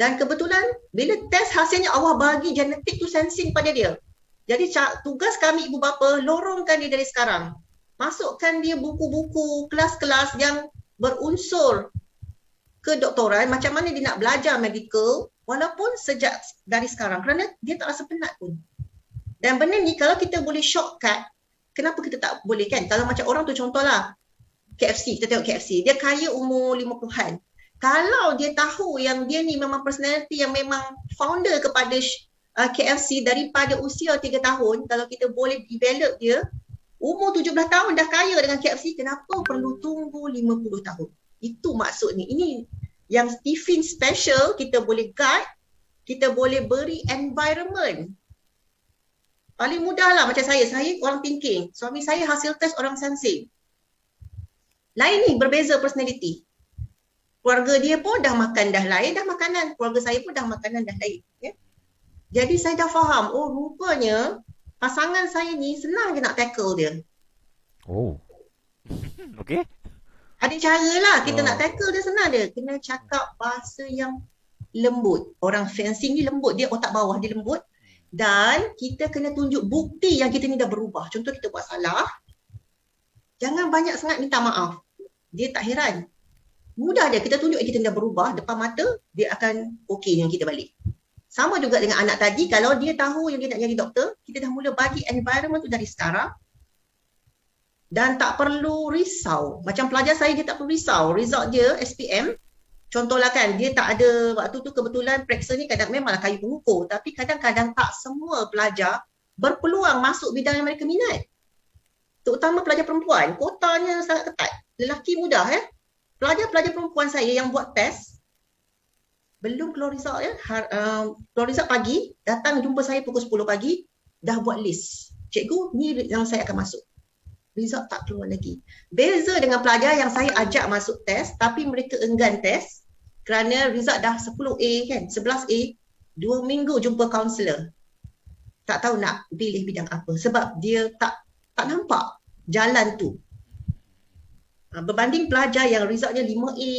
Dan kebetulan bila test hasilnya Allah bagi genetik tu sensing pada dia. Jadi tugas kami ibu bapa, lorongkan dia dari sekarang. Masukkan dia buku-buku, kelas-kelas yang berunsur kedoktoran, macam mana dia nak belajar medical, Walaupun sejak dari sekarang, kerana dia tak rasa penat pun. Dan benda ni kalau kita boleh shortcut, kenapa kita tak boleh kan? Kalau macam orang tu contohlah, KFC, kita tengok KFC, dia kaya umur 50-an. Kalau dia tahu yang dia ni memang personality yang memang founder kepada KFC daripada usia 3 tahun, kalau kita boleh develop dia, umur 17 tahun dah kaya dengan KFC, kenapa perlu tunggu 50 tahun? Itu maksud ni. Ini yang Stephen special, kita boleh guide, kita boleh beri environment. Paling mudah lah macam saya orang thinking. Suami saya hasil test orang sensing. Lain ni, berbeza personality. Keluarga dia pun dah makan dah lain, dah makanan. Keluarga saya pun dah makanan dah lain. Ya? Jadi saya dah faham, oh rupanya pasangan saya ni senang je nak tackle dia. Oh. Okey. Ada cara lah kita nak tackle dia, senang dia. Kena cakap bahasa yang lembut. Orang fencing ni lembut, dia otak bawah dia lembut. Dan kita kena tunjuk bukti yang kita ni dah berubah. Contoh kita buat salah, jangan banyak sangat minta maaf. Dia tak heran. Mudah je kita tunjuk kita dah berubah, depan mata dia akan okey dengan kita balik. Sama juga dengan anak tadi, kalau dia tahu yang dia nak jadi doktor, kita dah mula bagi environment tu dari sekarang. Dan tak perlu risau. Macam pelajar saya, dia tak perlu risau. Result dia SPM, contohlah kan, dia tak ada, waktu tu kebetulan Praxis ni kadang memanglah kayu pengukur, tapi kadang-kadang tak semua pelajar berpeluang masuk bidang yang mereka minat. Terutama pelajar perempuan, kotanya sangat ketat. Lelaki mudah Pelajar-pelajar perempuan saya yang buat test, belum keluar result keluar result pagi, datang jumpa saya pukul 10 pagi, dah buat list. Cikgu, ni yang saya akan masuk. Result tak keluar lagi. Beza dengan pelajar yang saya ajak masuk test, tapi mereka enggan test, kerana result dah 10A kan, 11A, 2 minggu jumpa kaunselor. Tak tahu nak pilih bidang apa, sebab dia tak nampak jalan tu. Berbanding pelajar yang resultnya 5A,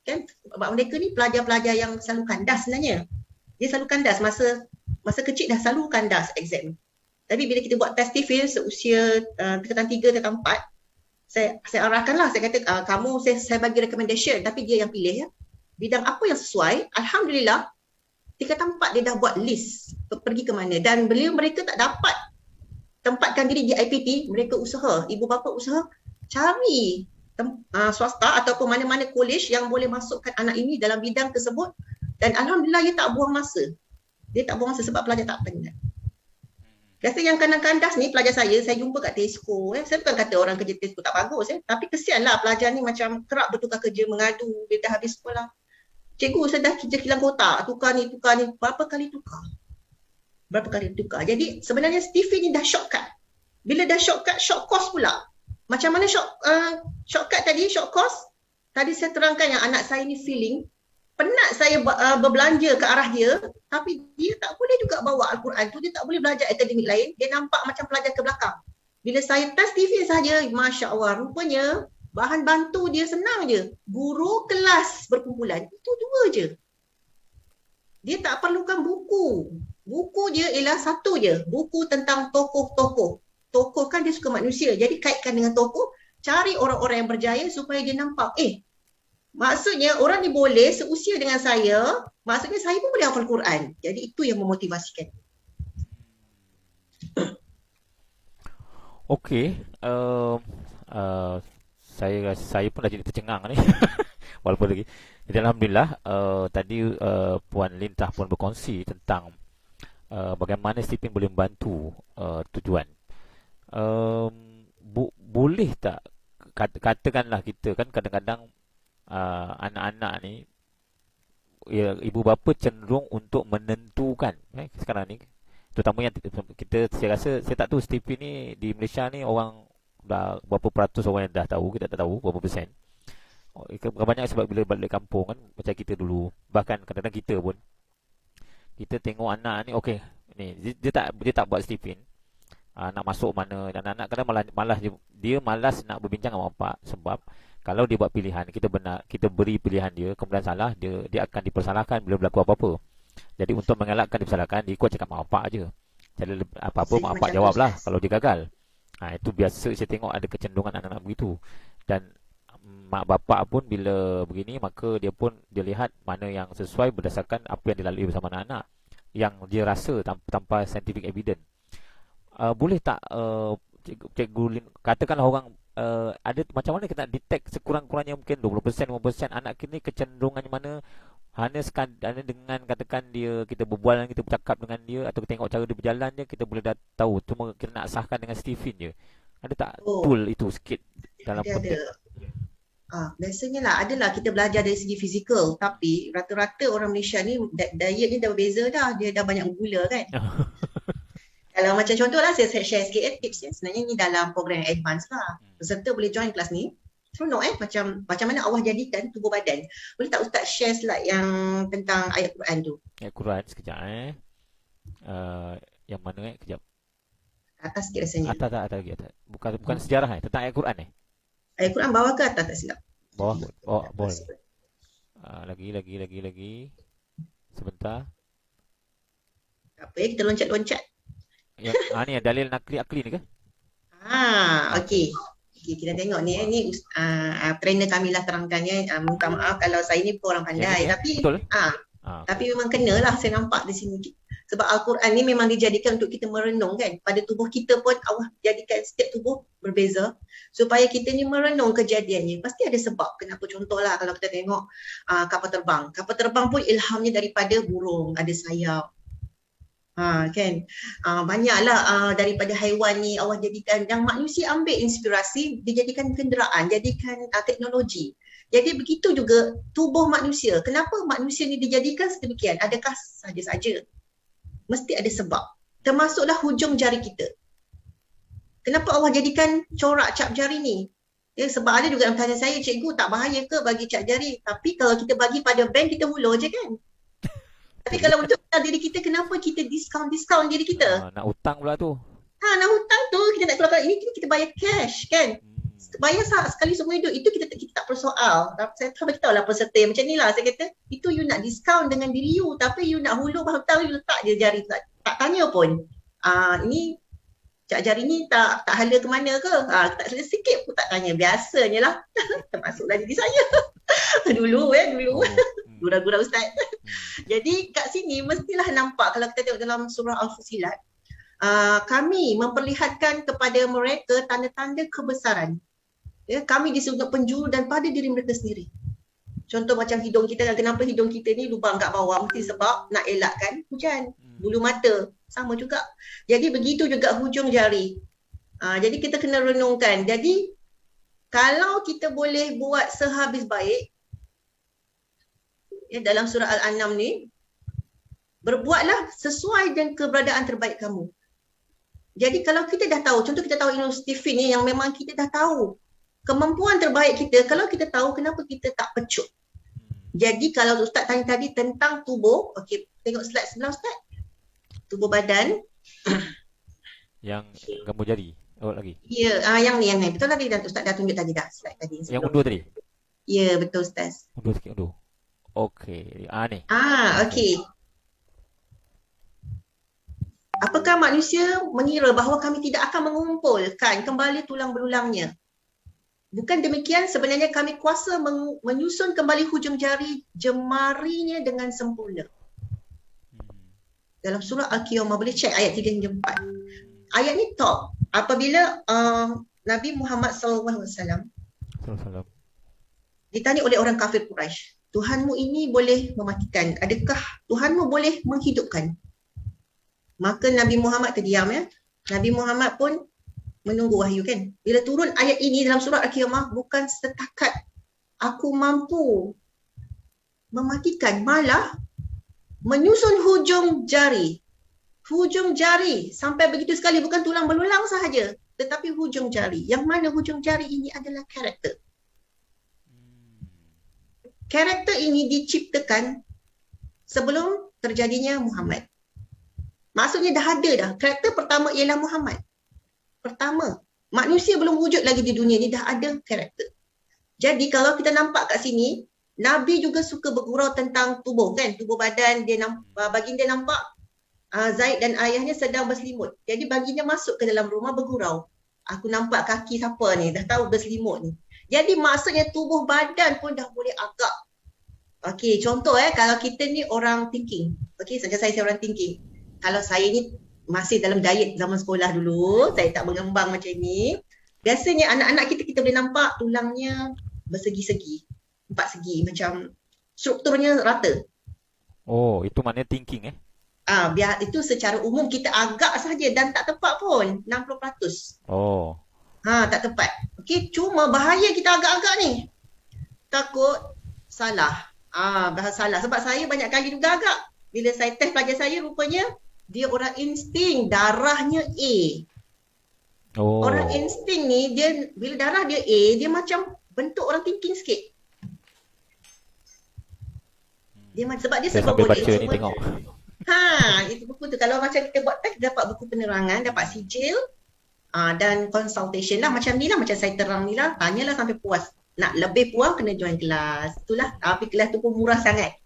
kan, mereka ni pelajar-pelajar yang selalu kandas sebenarnya. Dia selalu kandas, masa kecil dah selalu kandas exam. Tapi bila kita buat test TOEFL seusia tingkatan 3, tingkatan 4, saya arahkanlah, saya kata kamu, saya bagi recommendation, tapi dia yang pilih ya. Bidang apa yang sesuai, alhamdulillah tingkatan 4 dia dah buat list pergi ke mana, dan bila mereka tak dapat tempatkan diri di IPT, mereka usaha, ibu bapa usaha cari swasta ataupun mana-mana college yang boleh masukkan anak ini dalam bidang tersebut, dan alhamdulillah dia tak buang masa. Dia tak buang masa sebab pelajar tak penat. Biasa yang kandas ni pelajar saya jumpa kat Tesco. Saya bukan kata orang kerja Tesco tak bagus tapi kesianlah pelajar ni macam kerap bertukar kerja, mengadu dia dah habis sekolah. Cikgu, saya dah kerja kilang kotak, tukar ni, berapa kali tukar. Jadi sebenarnya Stephen ni dah shortcut. Bila dah shortcut, short course pula. Macam mana shortcut tadi, short course? Tadi saya terangkan yang anak saya ni feeling penat saya berbelanja ke arah dia, tapi dia tak boleh juga bawa Al-Quran tu, dia tak boleh belajar akademik lain, dia nampak macam pelajar ke belakang. Bila saya test TV saja, Masya Allah, rupanya bahan bantu dia senang je. Guru kelas berkumpulan, itu 2 je. Dia tak perlukan buku. Buku dia ialah satu je, buku tentang tokoh-tokoh. Tokoh kan dia suka manusia, jadi kaitkan dengan tokoh, cari orang-orang yang berjaya supaya dia nampak, maksudnya orang ni boleh seusia dengan saya, maksudnya saya pun boleh hafal Quran. Jadi itu yang memotivasikan. Okey, saya pun dah jadi tercengang ni. Walaupun lagi. Jadi alhamdulillah tadi Puan Lintah pun berkongsi tentang bagaimana Stephen boleh membantu tujuan. Boleh tak katakanlah kita kan kadang-kadang anak-anak ni ibu bapa cenderung untuk menentukan sekarang ni, terutama yang saya rasa, saya tak tahu Stephen ni di Malaysia ni orang dah berapa peratus orang yang dah tahu, kita tak tahu berapa persen. Banyak sebab bila balik kampung kan macam kita dulu, bahkan kadang-kadang kita pun kita tengok anak ni okey ni dia tak buat Stephen nak masuk mana, dan anak kadang dia malas nak berbincang dengan bapak, sebab kalau dia buat pilihan, kita beri pilihan dia, kemudian salah, dia akan dipersalahkan bila berlaku apa-apa. Jadi untuk mengelakkan dipersalahkan, dia kuat cakap mak bapak je. Jadi apa-apa mak bapak jawablah kalau dia gagal. Itu biasa saya tengok ada kecenderungan anak-anak begitu. Dan mak bapak pun bila begini, maka dia pun dia lihat mana yang sesuai berdasarkan apa yang dilalui bersama anak-anak yang dia rasa tanpa scientific evidence. Boleh tak Cikgu Lin, katakanlah orang ada macam mana kita nak detect sekurang-kurangnya mungkin 20% 5% anak kini kecenderungannya mana, hanya dengan katakan dia, kita berbual dengan, kita bercakap dengan dia atau kita tengok cara dia berjalan je, kita boleh dah tahu. Cuma kita nak sahkan dengan Stephen je. Ada tak Oh, tool itu sikit dalam ada. konteks? Biasanya lah, adalah kita belajar dari segi fizikal, tapi rata-rata orang Malaysia ni diet ni dah berbeza dah, dia dah banyak gula kan. Kalau macam contoh lah, saya share sikit tips ya. Sebenarnya ni dalam program advance lah. Peserta boleh join kelas ni. Seronok macam mana Allah jadikan tubuh badan. Boleh tak Ustaz share slide yang tentang ayat Quran tu? Ayat Quran sekejap yang mana kejap. Atas sikit rasanya. Atas lagi atas. Bukan sejarah tentang ayat Quran Ayat Quran bawah ke atas tak silap? Bawah. Oh, boleh. Atas. Lagi. Sebentar. Tak apa ya, kita loncat-loncat. Ni dalil nakli akli ni ke? Okey. Okey, kita tengok ni trainer kami lah terangkan ya. Minta maaf kalau saya ni bukan orang pandai, tapi betul. Tapi memang kenalah saya nampak di sini. Sebab Al-Quran ni memang dijadikan untuk kita merenung kan. Pada tubuh kita pun Allah jadikan setiap tubuh berbeza supaya kita ni merenung kejadiannya. Pasti ada sebab kenapa. Contohlah kalau kita tengok kapal terbang. Kapal terbang pun ilhamnya daripada burung, ada sayap. Kan. Banyaklah daripada haiwan ni Allah jadikan, yang manusia ambil inspirasi, dijadikan kenderaan, jadikan teknologi. Jadi begitu juga tubuh manusia. Kenapa manusia ni dijadikan sedemikian? Adakah saja-saja? Mesti ada sebab. Termasuklah hujung jari kita. Kenapa Allah jadikan corak cap jari ni? Ya, sebab ada juga yang tanya saya, cikgu tak bahaya ke bagi cap jari? Tapi kalau kita bagi pada bank, kita hulur je kan? Tapi kalau untuk diri kita, kenapa kita diskaun diri kita? Nak hutang pula tu. Nak hutang tu, kita nak keluarkan ini, kita bayar cash kan? Bayar sekali seumur hidup, itu kita tak persoal. Saya tahu lah peserta yang macam ni lah, saya kata itu you nak diskaun dengan diri you, tapi you nak hulur hutang, you letak je jari, tak tanya pun ini cap jari ni tak hala ke mana ke, tak sikit pun tak tanya, biasanya lah. Termasuklah diri saya dulu gurau-gurau Ustaz. Jadi kat sini mestilah nampak, kalau kita tengok dalam surah Al-Fusilat, kami memperlihatkan kepada mereka tanda-tanda kebesaran. Ya, kami disebut penjuru dan pada diri mereka sendiri. Contoh macam hidung kita, kenapa hidung kita ni lubang kat bawah? Mesti sebab nak elakkan hujan. Bulu mata sama juga. Jadi begitu juga hujung jari. Jadi kita kena renungkan. Jadi kalau kita boleh buat sehabis baik, ya, dalam surah Al-An'am ni, berbuatlah sesuai dengan keberadaan terbaik kamu. Jadi kalau kita dah tahu, contoh kita tahu Ibn Stephen ni yang memang kita dah tahu kemampuan terbaik kita, kalau kita tahu, kenapa kita tak pecut? Jadi kalau Ustaz tanya tadi tentang tubuh, okey, tengok slide sebelah Ustaz. Tubuh badan. Yang gambar jari. Oh lagi. Ya, yang ni. Betul tadi Ustaz dah tunjuk tadi dah slide tadi. Yang undur tadi? Ya, betul Ustaz. Undur sikit, undur. Okey. Ni. Okey. Apakah manusia mengira bahawa kami tidak akan mengumpulkan kembali tulang belulangnya? Bukan demikian, sebenarnya kami kuasa menyusun kembali hujung jari jemarinya dengan sempurna. Dalam surah Al-Qiyamah, boleh cek ayat 3 hingga 4. Ayat ni top. Apabila Nabi Muhammad SAW ditanya oleh orang kafir Quraisy, Tuhanmu ini boleh mematikan, adakah Tuhanmu boleh menghidupkan? Maka Nabi Muhammad terdiam ya. Nabi Muhammad pun menunggu wahyu kan. Bila turun ayat ini dalam surah Al-Qiyamah, bukan setakat aku mampu mematikan, malah menyusun hujung jari. Hujung jari sampai begitu sekali, bukan tulang belulang sahaja, tetapi hujung jari. Yang mana hujung jari ini adalah karakter. Karakter ini diciptakan sebelum terjadinya Muhammad. Maksudnya dah ada dah. Karakter pertama ialah Muhammad. Pertama, manusia belum wujud lagi di dunia ni, dah ada karakter. Jadi kalau kita nampak kat sini, Nabi juga suka bergurau tentang tubuh kan, tubuh badan. Baginda nampak Zaid dan ayahnya sedang berselimut. Jadi baginda masuk ke dalam rumah bergurau. Aku nampak kaki siapa ni, dah tahu berselimut ni. Jadi maksudnya tubuh badan pun dah boleh agak. Okey, contoh kalau kita ni orang thinking. Okey, saya orang thinking. Kalau saya ni masih dalam diet zaman sekolah dulu, saya tak mengembang macam ni. Biasanya anak-anak kita boleh nampak tulangnya bersegi-segi, 4 segi, macam strukturnya rata. Oh, itu maknanya thinking Biar itu secara umum kita agak saja dan tak tepat pun 60%. Oh. Tak tepat. Okey, cuma bahaya kita agak-agak ni. Takut salah. Bahasa salah sebab saya banyak kali juga agak. Bila saya test pelajar saya rupanya dia orang insting, darahnya A. Orang Oh. insting ni dia bila darah dia A, dia macam bentuk orang thinking sikit. Dia sebab dia Saya sebab sambil boleh baca ni tengok. Itu buku tu. Kalau macam kita buat test, dapat buku penerangan, dapat sijil, dan consultation lah. Macam ni lah, macam saya terang ni lah. Tanyalah sampai puas. Nak lebih puas, kena join kelas. Itulah, tapi kelas tu pun murah sangat.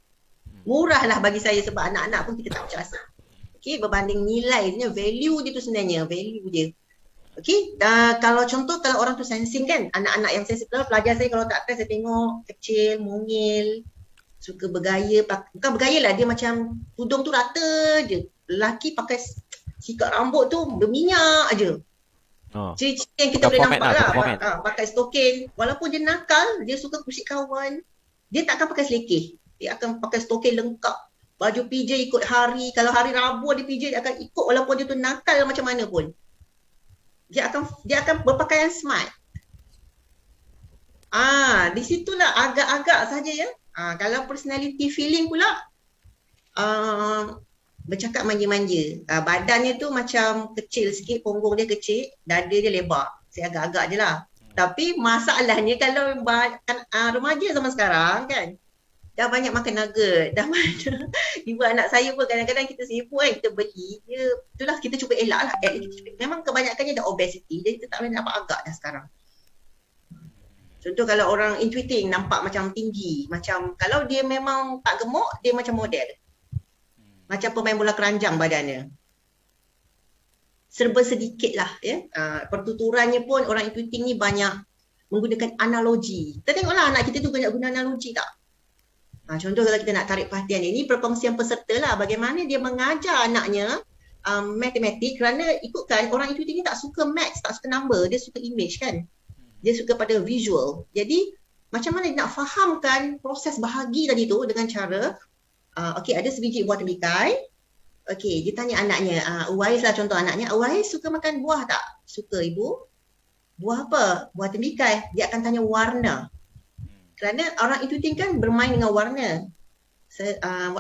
Murah lah bagi saya sebab anak-anak pun kita tak macam rasa. Okay, berbanding nilainya, value dia tu sebenarnya. Value dia. Okay, kalau contoh, kalau orang tu sensing kan, anak-anak yang sensing, pelajar saya kalau tak test, saya tengok kecil, mungil, suka bergaya, bukan bergaya lah, dia macam tudung tu rata je. Lelaki pakai sikat rambut tu berminyak je. Ciri-ciri yang kita boleh nampak lah. Pakai stokin, walaupun dia nakal, dia suka kusik kawan, dia takkan pakai selekeh. Dia akan pakai stokin lengkap. Baju PJ ikut hari, kalau hari Rabu dia PJ, dia akan ikut walaupun dia tu nakal macam mana pun. Dia akan berpakaian smart. Di situlah agak-agak saja ya. Kalau personality feeling pula, bercakap manja-manja. Badannya tu macam kecil sikit, punggung dia kecil, dada dia lebar. Saya agak-agak je lah. Tapi masalahnya kalau remaja zaman sekarang kan, dah banyak makan nugget, dah banyak. Ibu anak saya pun kadang-kadang kita sibuk kan, kita beli. Itulah kita cuba elak lah. Memang kebanyakannya dah obesity, jadi kita tak boleh nampak agak dah sekarang. Contoh kalau orang intuiting nampak macam tinggi, macam kalau dia memang tak gemuk, dia macam model. Macam pemain bola keranjang badannya. Serba sedikit lah ya. Pertuturannya pun orang intuiting ni banyak menggunakan analogi. Kita tengoklah anak kita tu banyak guna analogi tak? Contoh kalau kita nak tarik perhatian ini, perkongsian peserta lah bagaimana dia mengajar anaknya matematik kerana ikutkan orang intuiting ni tak suka maths, tak suka number, dia suka image kan. Dia suka pada visual. Jadi macam mana dia nak fahamkan proses bahagi tadi tu dengan cara ada sebiji buah temikai. Dia tanya anaknya, Uwais lah contoh anaknya, Uwais suka makan buah tak? Suka ibu. Buah apa? Buah temikai. Dia akan tanya warna. Kerana orang intuiting kan bermain dengan warna.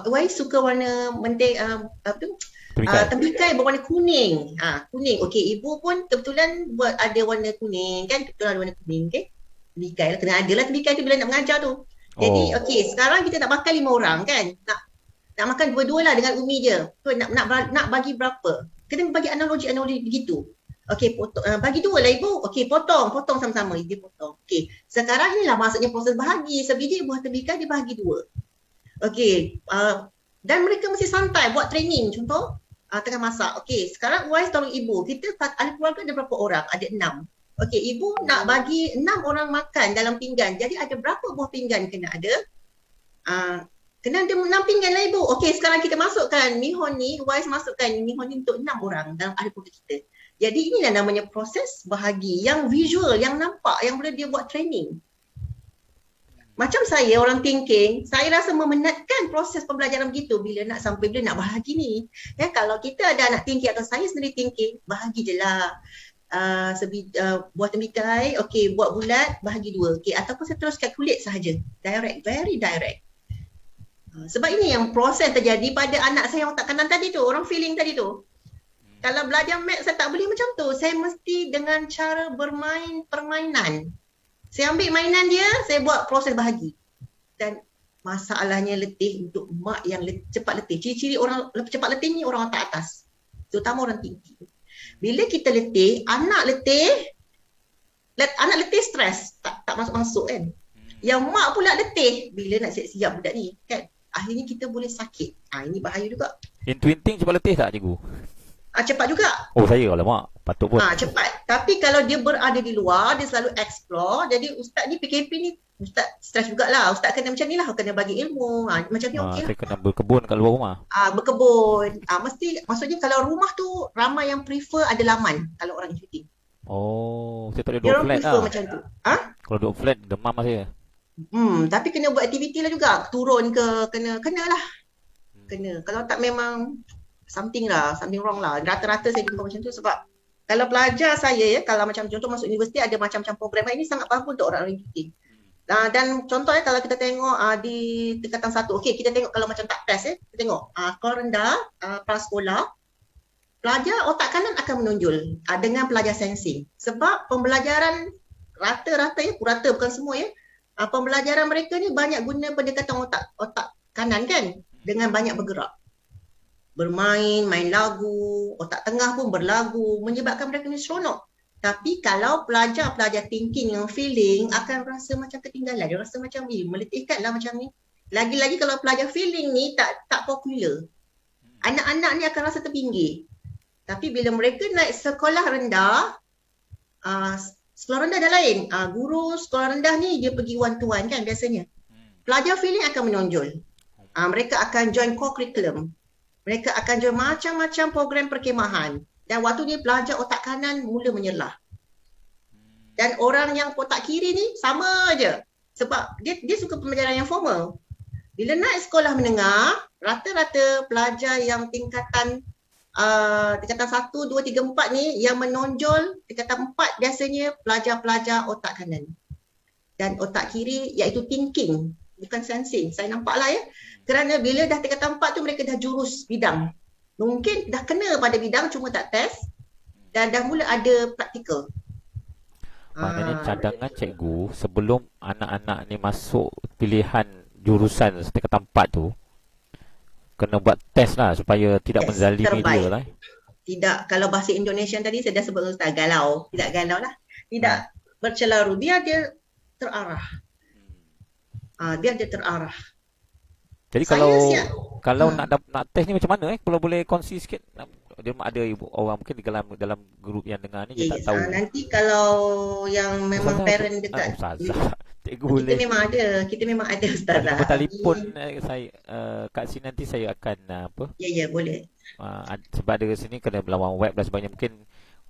Uwais suka warna temikai berwarna kuning. Kuning. Okey, ibu pun kebetulan buat ada warna kuning kan? Kebetulan ada warna kuning, okey. Temikai lah, kena ada lah temikai tu bila nak mengajar tu. Jadi sekarang kita nak makan 5 orang kan? Nak makan dua-dua lah dengan umi je. Tu nak bagi berapa? Kena bagi analogi begitu. Okey, bagi 2 lah ibu. Okey, potong sama-sama. Dia potong. Okey, sekarang inilah maksudnya proses bahagi. Sebiji buah temikai dia bahagi 2. Okey, dan mereka mesti santai buat training. Contoh, tengah masak. Okey, sekarang Uwais tolong ibu. Kita ada keluarga ada berapa orang? Ada 6. Okey, ibu nak bagi 6 orang makan dalam pinggan. Jadi ada berapa buah pinggan kena ada? Kena ada 6 pinggan lah ibu. Okey, sekarang kita masukkan mihon ni. Uwais masukkan mihon ni untuk 6 orang dalam ahli keluarga kita. Jadi inilah namanya proses bahagi yang visual, yang nampak, yang boleh dia buat training. Macam saya orang thinking, saya rasa memenatkan proses pembelajaran begitu bila nak bahagi ni. Kalau kita ada anak thinking atau saya sendiri thinking, bahagi je lah. Buat temikai, okey, buat bulat, bahagi 2. Okey, ataupun saya terus calculate sahaja. Direct, very direct. Sebab ini yang proses terjadi pada anak saya yang tak kanan tadi tu, orang feeling tadi tu. Kalau belajar maths saya tak boleh macam tu. Saya mesti dengan cara bermain permainan. Saya ambil mainan dia, saya buat proses bahagi. Dan masalahnya letih untuk mak yang cepat letih. Ciri-ciri orang cepat letih ni orang tak atas. Terutama orang tinggi. Bila kita letih, anak letih stres. Tak masuk-masuk kan. Yang mak pula letih bila nak siap-siap budak ni kan. Akhirnya kita boleh sakit. Ini bahaya juga. Intuiting cepat letih tak cikgu? Cepat juga. Oh saya alamak, patut pun. Cepat. Tapi kalau dia berada di luar, dia selalu explore. Jadi ustaz ni PKP ni, ustaz stres jugalah. Ustaz kena macam ni lah, kena bagi ilmu. Macam ni okey lah. Saya kena berkebun kat luar rumah. Berkebun. Mesti, maksudnya kalau rumah tu ramai yang prefer ada laman kalau orang cuti. Oh, saya tak ada Dia duduk orang flat prefer lah. macam tu. Kalau duduk flat, demam lah saya. Tapi kena buat aktiviti lah juga. Turun ke, kena lah. Hmm. Kena. Kalau tak memang something wrong lah. Rata-rata saya jumpa macam tu sebab kalau pelajar saya kalau macam contoh masuk universiti ada macam-macam program ini sangat bagus untuk orang cuti. Dan contohnya kalau kita tengok di tingkatan 1, okey kita tengok kalau macam tak test kita tengok sekolah rendah, prasekolah, pelajar otak kanan akan menonjol dengan pelajar sensing. Sebab pembelajaran rata-rata purata bukan semua pembelajaran mereka ni banyak guna pendekatan otak kanan kan, dengan banyak bergerak. Bermain, main lagu, otak tengah pun berlagu, menyebabkan mereka ni seronok. Tapi kalau pelajar-pelajar thinking yang feeling akan rasa macam ketinggalan. Dia rasa macam meletihkan lah macam ni. Lagi-lagi kalau pelajar feeling ni tak popular. Anak-anak ni akan rasa terpinggir. Tapi bila mereka naik sekolah rendah, sekolah rendah dah lain. Guru sekolah rendah ni dia pergi one to one kan biasanya. Pelajar feeling akan menonjol. Mereka akan join co-curriculum. Mereka akan join macam-macam program perkemahan. Dan waktu ni pelajar otak kanan mula menyelah. Dan orang yang otak kiri ni sama aja. Sebab dia suka pembelajaran yang formal. Bila naik sekolah menengah, rata-rata pelajar yang tingkatan 1, 2, 3, 4 ni yang menonjol, tingkatan 4 biasanya pelajar-pelajar otak kanan. Dan otak kiri iaitu thinking, bukan sensing. Saya nampak lah Kerana bila dah tingkatan 4 tu mereka dah jurus bidang. Mungkin dah kena pada bidang cuma tak test dan dah mula ada praktikal. Maknanya cadangan cikgu sebelum anak-anak ni masuk pilihan jurusan tingkatan 4 tu kena buat test lah supaya tidak menzalimi dia lah. Tidak, kalau bahasa Indonesia tadi saya dah sebut Ustaz, galau. Tidak galau lah. Tidak bercelaru. Biar dia terarah. Biar dia terarah. Jadi kalau nak test ni macam mana Kalau boleh kongsi sikit. Dia ada orang mungkin dalam grup yang dengar ni dia tak tahu. Nanti kalau yang memang parent dekat cikgu boleh. Kita memang ada Ustazah. Nombor telefon saya kat sini nanti saya akan Ya boleh. Sebab ada sini kena lawan web dan sebagainya. Mungkin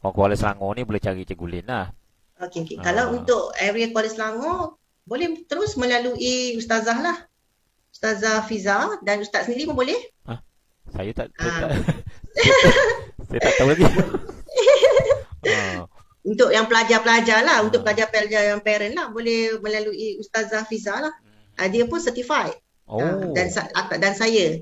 orang Kuala Selangor ni boleh cari Cikgu Lin lah. Okey. Kalau untuk area Kuala Selangor boleh terus melalui Ustazah lah. Ustazah Fiza dan Ustaz sendiri pun boleh. Saya tak saya tak tahu lagi. Untuk yang pelajar-pelajar lah, untuk pelajar-pelajar yang parent lah, boleh melalui Ustazah Fiza lah. Dia pun certified. Dan saya.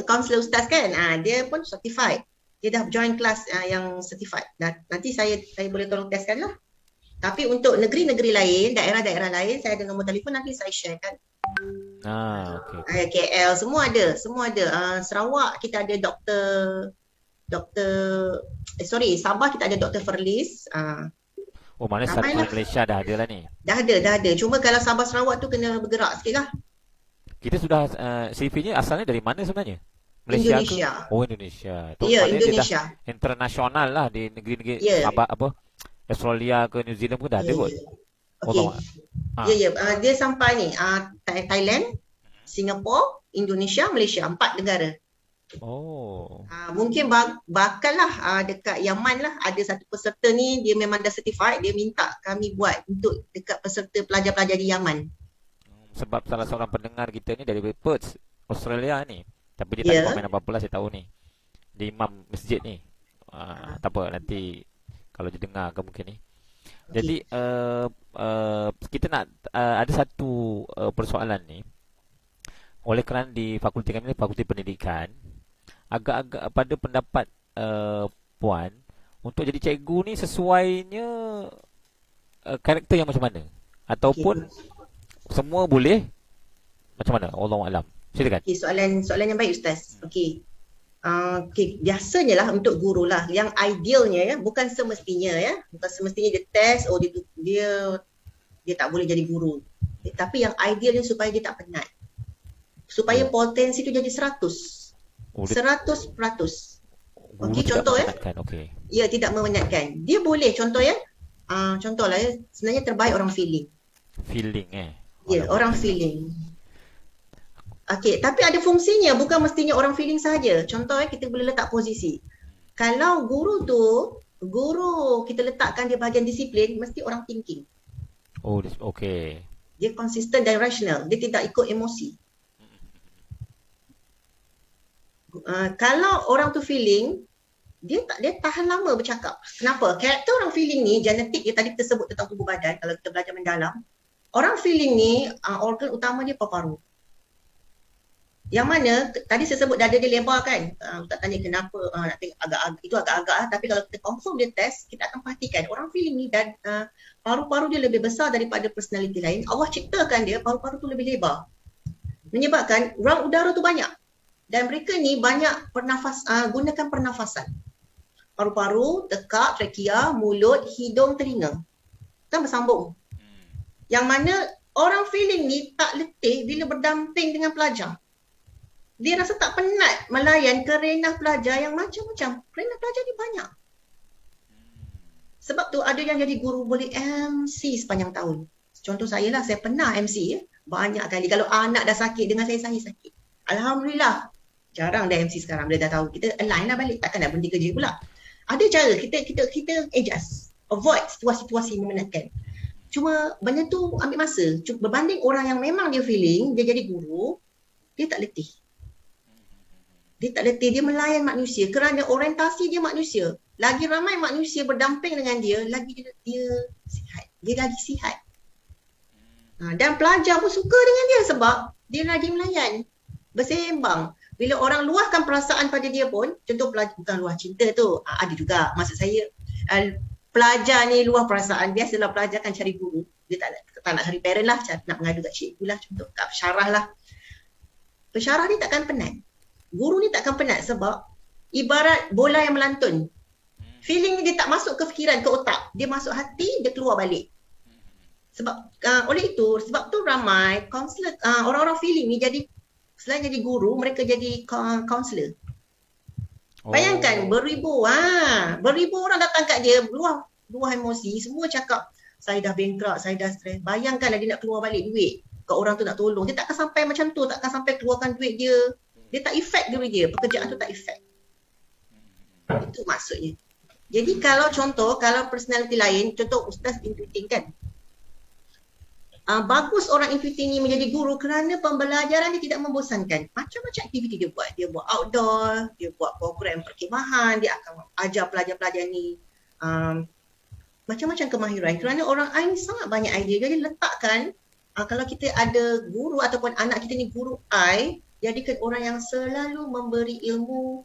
Kaunselor Ustaz kan, dia pun certified. Dia dah join kelas yang certified. Nanti saya boleh tolong testkan lah. Tapi untuk negeri-negeri lain, daerah-daerah lain, saya ada nombor telefon nanti saya share kan. Okay. KL semua ada. Sarawak kita ada Sabah kita ada Dr. Ferlis. Mana Sabah Malaysia dah ada lah ni. Dah ada. Cuma kalau Sabah Sarawak tu kena bergerak sikit lah. Kita sudah CV-nya asalnya dari mana sebenarnya? Malaysia Indonesia. Ke? Indonesia. Indonesia. Internasional lah di negeri-negeri Australia ke New Zealand pun dah ada kot. Okey. Dia sampai ni Thailand, Singapura, Indonesia, Malaysia, 4 negara. Mungkin bakal lah dekat Yaman lah ada satu peserta ni dia memang dah certified, dia minta kami buat untuk dekat peserta pelajar-pelajar di Yaman. Sebab salah seorang pendengar kita ni dari Perth, Australia ni. Tapi dia tak komen apa-apa lah saya tahu ni. Dia imam masjid ni. Tak apa nanti kalau dia dengar ke mungkin ni. Jadi kita nak ada satu persoalan ni. Oleh kerana di fakulti kami ni fakulti pendidikan, agak-agak pada pendapat puan untuk jadi cikgu ni sesuainya karakter yang macam mana ataupun semua boleh macam mana? Wallahu alam. Silakan. Soalan yang baik Ustaz. Biasanya lah untuk guru lah yang idealnya bukan semestinya dia test dia tak boleh jadi guru. Tapi yang idealnya supaya dia tak penat. Supaya potensi tu jadi 100%. 100%. Okey, contoh Ya, tidak memenatkan. Dia boleh, contoh ya, contohlah ya, sebenarnya terbaik orang feeling. Feeling Ya, Alamak. orang feeling. Okey, tapi ada fungsinya, bukan mestinya orang feeling saja. Contoh ya, kita boleh letak posisi. Kalau guru kita letakkan dia bahagian disiplin, mesti orang thinking. Oh, okay. Dia konsisten dan rasional, dia tidak ikut emosi. Kalau orang tu feeling, dia tahan lama bercakap. Kenapa? Karakter orang feeling ni, genetik dia tadi kita sebut tentang tubuh badan, kalau kita belajar mendalam, orang feeling ni, organ utama dia paru-paru. Yang mana tadi saya sebut dada dia lebar kan. Tak tanya kenapa, nak tengok agak-agak, itu agak-agak lah. Tapi kalau kita confirm dia test, kita akan pastikan orang feeling ni dan paru-paru dia lebih besar daripada personality lain. Allah ciptakan dia paru-paru tu lebih lebar. Menyebabkan ruang udara tu banyak. Dan mereka ni banyak gunakan pernafasan. Paru-paru, tekak, trakea, mulut, hidung, telinga. Kan bersambung. Yang mana orang feeling ni tak letih bila berdamping dengan pelajar. Dia rasa tak penat melayan kerenah pelajar yang macam-macam. Kerenah pelajar ni banyak. Sebab tu ada yang jadi guru boleh MC sepanjang tahun. Contoh saya lah, saya pernah MC ya. Banyak kali. Kalau anak dah sakit dengan saya sakit. Alhamdulillah. Jarang dah MC sekarang. Bila dah tahu. Kita align lah balik. Takkan nak berhenti kerja pula. Ada cara. Kita adjust. Avoid situasi-situasi memenatkan. Cuma benda tu ambil masa. Berbanding orang yang memang dia feeling, dia jadi guru, dia tak letih. Dia tak letih, dia melayan manusia kerana orientasi dia manusia. Lagi ramai manusia berdamping dengan dia, lagi dia sihat. Dia lagi sihat. Dan pelajar pun suka dengan dia sebab dia lagi melayan. Bersembang. Bila orang luahkan perasaan pada dia pun, contoh pelajar, bukan luah cinta tu, ada juga. Maksud saya, pelajar ni luah perasaan. Biasalah pelajar kan cari guru. Dia tak nak cari parent lah, nak mengadu kat cikgu lah. Contoh kat pensyarah lah. Pensyarah ni takkan penat. Guru ni takkan penat sebab ibarat bola yang melantun. Feeling ni dia tak masuk ke fikiran, ke otak. Dia masuk hati, dia keluar balik. Sebab oleh itu, sebab tu ramai kaunselor, orang-orang feeling ni jadi, selain jadi guru, mereka jadi kaunselor. Bayangkan beribu orang datang kat dia, luah emosi, semua cakap, saya dah bankrupt, saya dah stres. Bayangkan dia nak keluar balik duit. Kat orang tu nak tolong. Dia takkan sampai macam tu, takkan sampai keluarkan duit dia. Dia tak efek diri dia, pekerjaan tu tak efek. Itu maksudnya. Jadi kalau personality lain, contoh ustaz intuiting kan. Bagus orang intuiting ni menjadi guru kerana pembelajaran dia tidak membosankan. Macam-macam aktiviti dia buat. Dia buat outdoor, dia buat program perkhemahan, dia akan ajar pelajar-pelajar ni macam-macam kemahiran. Kerana orang I ni sangat banyak idea. Jadi letakkan, kalau kita ada guru ataupun anak kita ni guru I, jadikan orang yang selalu memberi ilmu.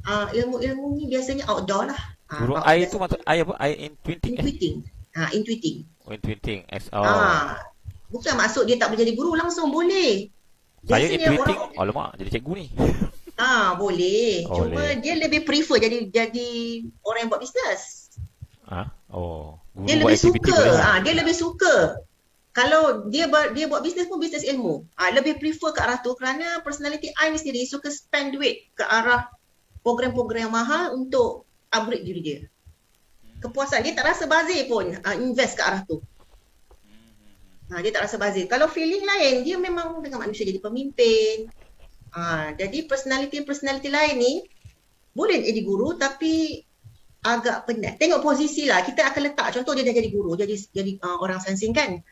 Ilmu-ilmu ni biasanya outdoor lah. Guru I itu maksud I apa? I intuiting. Intuiting. Oh, intuiting. Bukan maksud dia tak boleh jadi guru langsung, boleh. Saya intuiting. Alamak, jadi cikgu ni. Boleh. Cuma dia lebih prefer jadi orang yang buat bisnes. Dia lebih suka. Dia lebih suka. Kalau dia buat bisnes pun bisnes ilmu. Lebih prefer ke arah tu kerana personality I ni sendiri suka spend duit ke arah program-program mahal untuk upgrade diri dia. Kepuasan. Dia tak rasa bazir pun invest ke arah tu. Dia tak rasa bazir. Kalau feeling lain, dia memang dengan manusia jadi pemimpin. Jadi personality lain ni boleh jadi guru tapi agak penat. Tengok posisi lah. Kita akan letak. Contoh dia dah jadi guru, jadi orang sensing kan.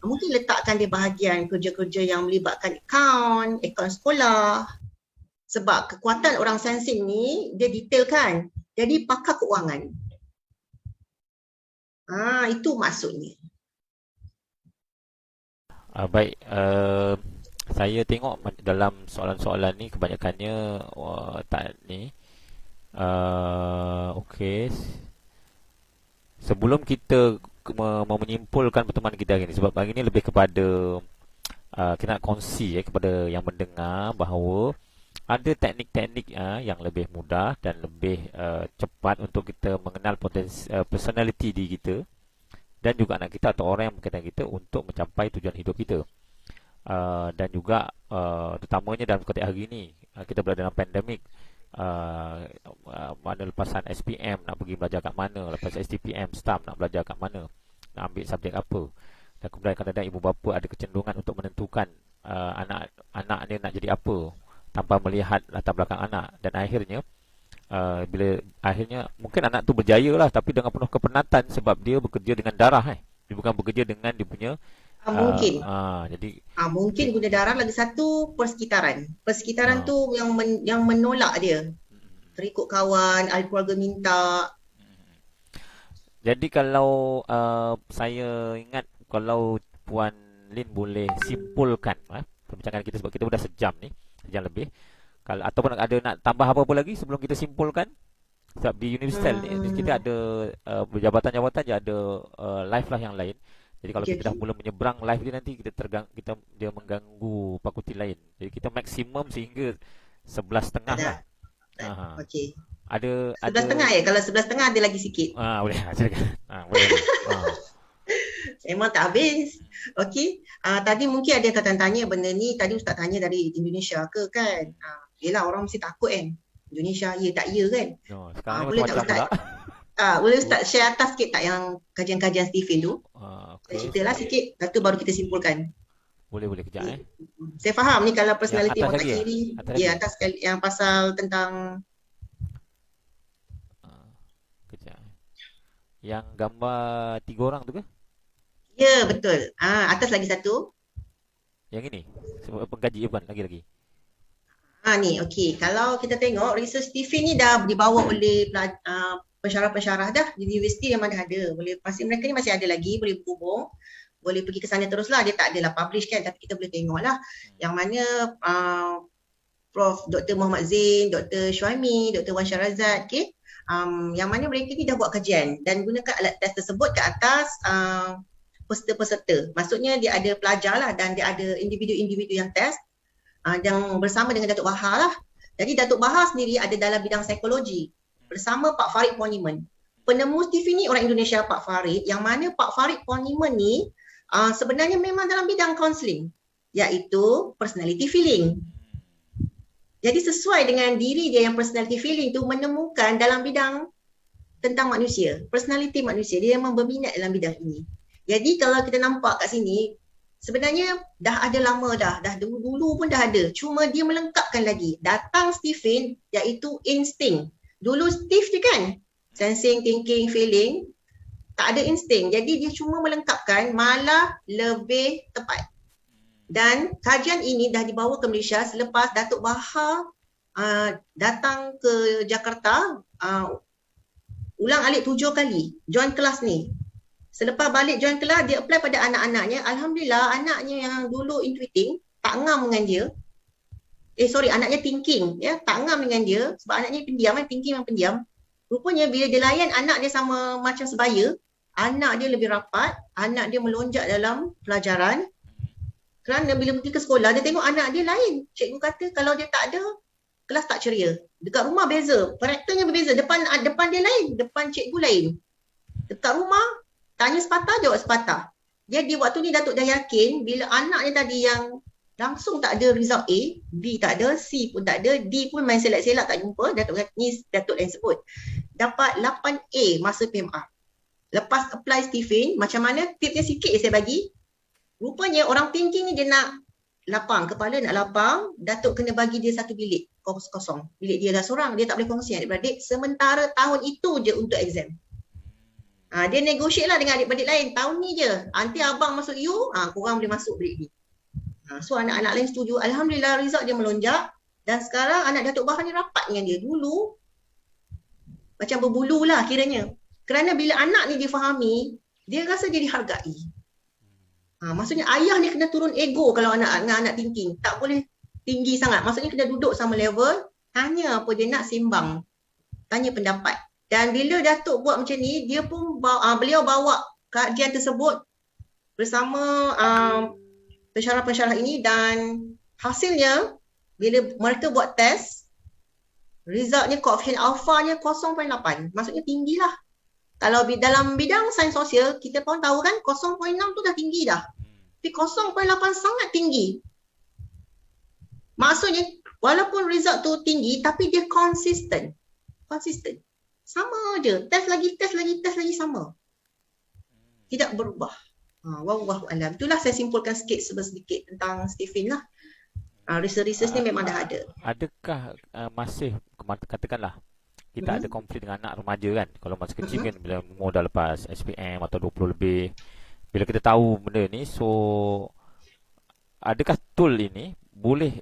Mungkin letakkan dia bahagian kerja-kerja yang melibatkan akaun sekolah. Sebab kekuatan orang sensing ni, dia detail kan. Jadi pakar keuangan. Itu maksudnya. Baik. Saya tengok dalam soalan-soalan ni kebanyakannya tak ni. Okey. Sebelum kita menyimpulkan pertemuan kita hari ini, sebab hari ini lebih kepada kita nak kongsi kepada yang mendengar bahawa ada teknik-teknik yang lebih mudah dan lebih cepat untuk kita mengenal personality diri kita dan juga anak kita atau orang yang berkaitan kita untuk mencapai tujuan hidup kita. Dan juga terutamanya dalam konteks hari ini kita berada dalam pandemik, mana lepasan SPM nak pergi belajar kat mana, lepas STPM STAM nak belajar kat mana, nak ambil subjek apa. Dan kemudian kadang-kadang ibu bapa ada kecenderungan untuk menentukan anak dia nak jadi apa tanpa melihat latar belakang anak. Dan akhirnya bila akhirnya mungkin anak tu berjaya lah, tapi dengan penuh kepenatan sebab dia bekerja dengan darah. Dia bukan bekerja dengan dia punya Mungkin. jadi Mungkin guna darah. Lagi satu, persekitaran. Persekitaran ah, tu yang menolak dia. Terikut kawan, ahli keluarga minta. jadi kalau saya ingat, kalau Puan Lin boleh simpulkan perbincangan kita, sebab kita dah sejam ni, sejam lebih. Kalau ataupun ada nak tambah apa-apa lagi sebelum kita simpulkan, sebab di Universal ni kita ada jabatan-jabatan je, ada live lah yang lain. Jadi kalau Okey, kita dah okey. mula menyeberang live dia, nanti dia mengganggu fakulti lain. Jadi kita maksimum sehingga 11.30 lah. Ada. Aha. Okey. Ada 11.30 ya? Kalau 11.30 ada lagi sikit. boleh silakan. Boleh. Memang tak habis. Okey. Tadi mungkin ada yang tanya benda ni. Tadi Ustaz tanya dari Indonesia ke kan? Yelah, orang mesti takut kan. Indonesia ya tak ya kan? Sekarang ni Boleh tak macam-macam Ustaz? pula. Boleh Ustaz share atas sikit tak yang kajian-kajian Stephen tu? Okay. Ceritalah sikit. Lepas tu baru kita simpulkan. Boleh kejap Saya faham ni kalau personality Yang atas otak lagi kiri. Atas lagi Atas sekali yang pasal tentang Kejap yang gambar 3 orang tu ke? ya betul. Atas lagi satu. Yang ini sebab pengkaji bukan lagi. Ni okey. Kalau kita tengok research Stephen ni dah dibawa oleh pensyarah-pensyarah dah di universiti yang mana ada. Boleh pasti mereka ni masih ada lagi, boleh berhubung. Boleh pergi ke sana teruslah. Dia tak adalah publish kan, tapi kita boleh tengoklah. Yang mana Prof. Dr. Muhammad Zain, Dr. Syuaimi, Dr. Wan Syarazad, okay? Yang mana mereka ni dah buat kajian dan gunakan alat test tersebut ke atas peserta-peserta. Maksudnya dia ada pelajar lah dan dia ada individu-individu yang test yang bersama dengan Datuk Bahar lah. Jadi Datuk Bahar sendiri ada dalam bidang psikologi bersama Pak Farid Poniman. Penemu Stephen ni orang Indonesia, Pak Farid, yang mana Pak Farid Poniman ni sebenarnya memang dalam bidang counselling, iaitu personality feeling. Jadi sesuai dengan diri dia yang personality feeling tu menemukan dalam bidang tentang manusia, personality manusia, dia memang berminat dalam bidang ini. Jadi kalau kita nampak kat sini, sebenarnya dah ada lama dah dulu pun dah ada. Cuma dia melengkapkan lagi. Datang Stephen iaitu insting. Dulu Steve je kan, sensing, thinking, feeling, tak ada insting. Jadi dia cuma melengkapkan, malah lebih tepat. Dan kajian ini dah dibawa ke Malaysia selepas Datuk Bahar datang ke Jakarta, ulang-alik 7 kali join kelas ni. Selepas balik join kelas, dia apply pada anak-anaknya. Alhamdulillah, anaknya yang dulu intuiting, tak ngam dengan dia. Anaknya thinking, tak ngam dengan dia. Sebab anaknya pendiam, thinking memang pendiam. Rupanya bila dia layan anak dia sama macam sebaya, anak dia lebih rapat, anak dia melonjak dalam pelajaran. Kerana bila pergi ke sekolah, dia tengok anak dia lain. Cikgu kata kalau dia tak ada, kelas tak ceria. Dekat rumah beza, karakternya berbeza. Depan dia lain, depan cikgu lain. Dekat rumah, tanya sepatah, jawab sepatah. Jadi waktu ni Datuk dah yakin bila anaknya tadi yang langsung tak ada result A, B tak ada, C pun tak ada, D pun main selak-selak tak jumpa, Datuk lain sebut. Dapat 8A masa PMR. Lepas apply Stephen, macam mana tipsnya sikit saya bagi. Rupanya orang thinking ni dia nak lapang, kepala nak lapang, Datuk kena bagi dia satu bilik kosong. Bilik dia dah seorang, dia tak boleh kongsi dengan adik-beradik sementara tahun itu je untuk exam. Dia negotiate lah dengan adik-beradik lain. Tahun ni je. Nanti abang masuk U, korang boleh masuk bilik ni. So anak-anak lain setuju. Alhamdulillah result dia melonjak. Dan sekarang anak Datuk Bahar ni rapat dengan dia. Dulu macam berbulu lah kiranya. Kerana bila anak ni difahami, dia rasa dia dihargai. Maksudnya ayah ni kena turun ego kalau dengan anak thinking. Tak boleh tinggi sangat. Maksudnya kena duduk sama level. Tanya apa dia nak, sembang. Tanya pendapat. Dan bila Datuk buat macam ni, dia pun beliau bawa kajian tersebut bersama pensyarah-pensyarah ini dan hasilnya bila mereka buat test, resultnya koefisien alfanya 0.8. Maksudnya tinggilah. Kalau dalam bidang sains sosial, kita pun tahu kan 0.6 tu dah tinggi dah. Tapi 0.8 sangat tinggi. Maksudnya walaupun result tu tinggi tapi dia konsisten. Sama je. Test lagi sama. Tidak berubah. Wallahu alam. Itulah saya simpulkan sedikit tentang Stephen lah. Research ni memang dah ada. Adakah masih katakanlah kita ada konflik dengan anak remaja kan, kalau masa kecil kan, bila umur dah lepas SPM atau 20 lebih, bila kita tahu benda ni, so adakah tool ini boleh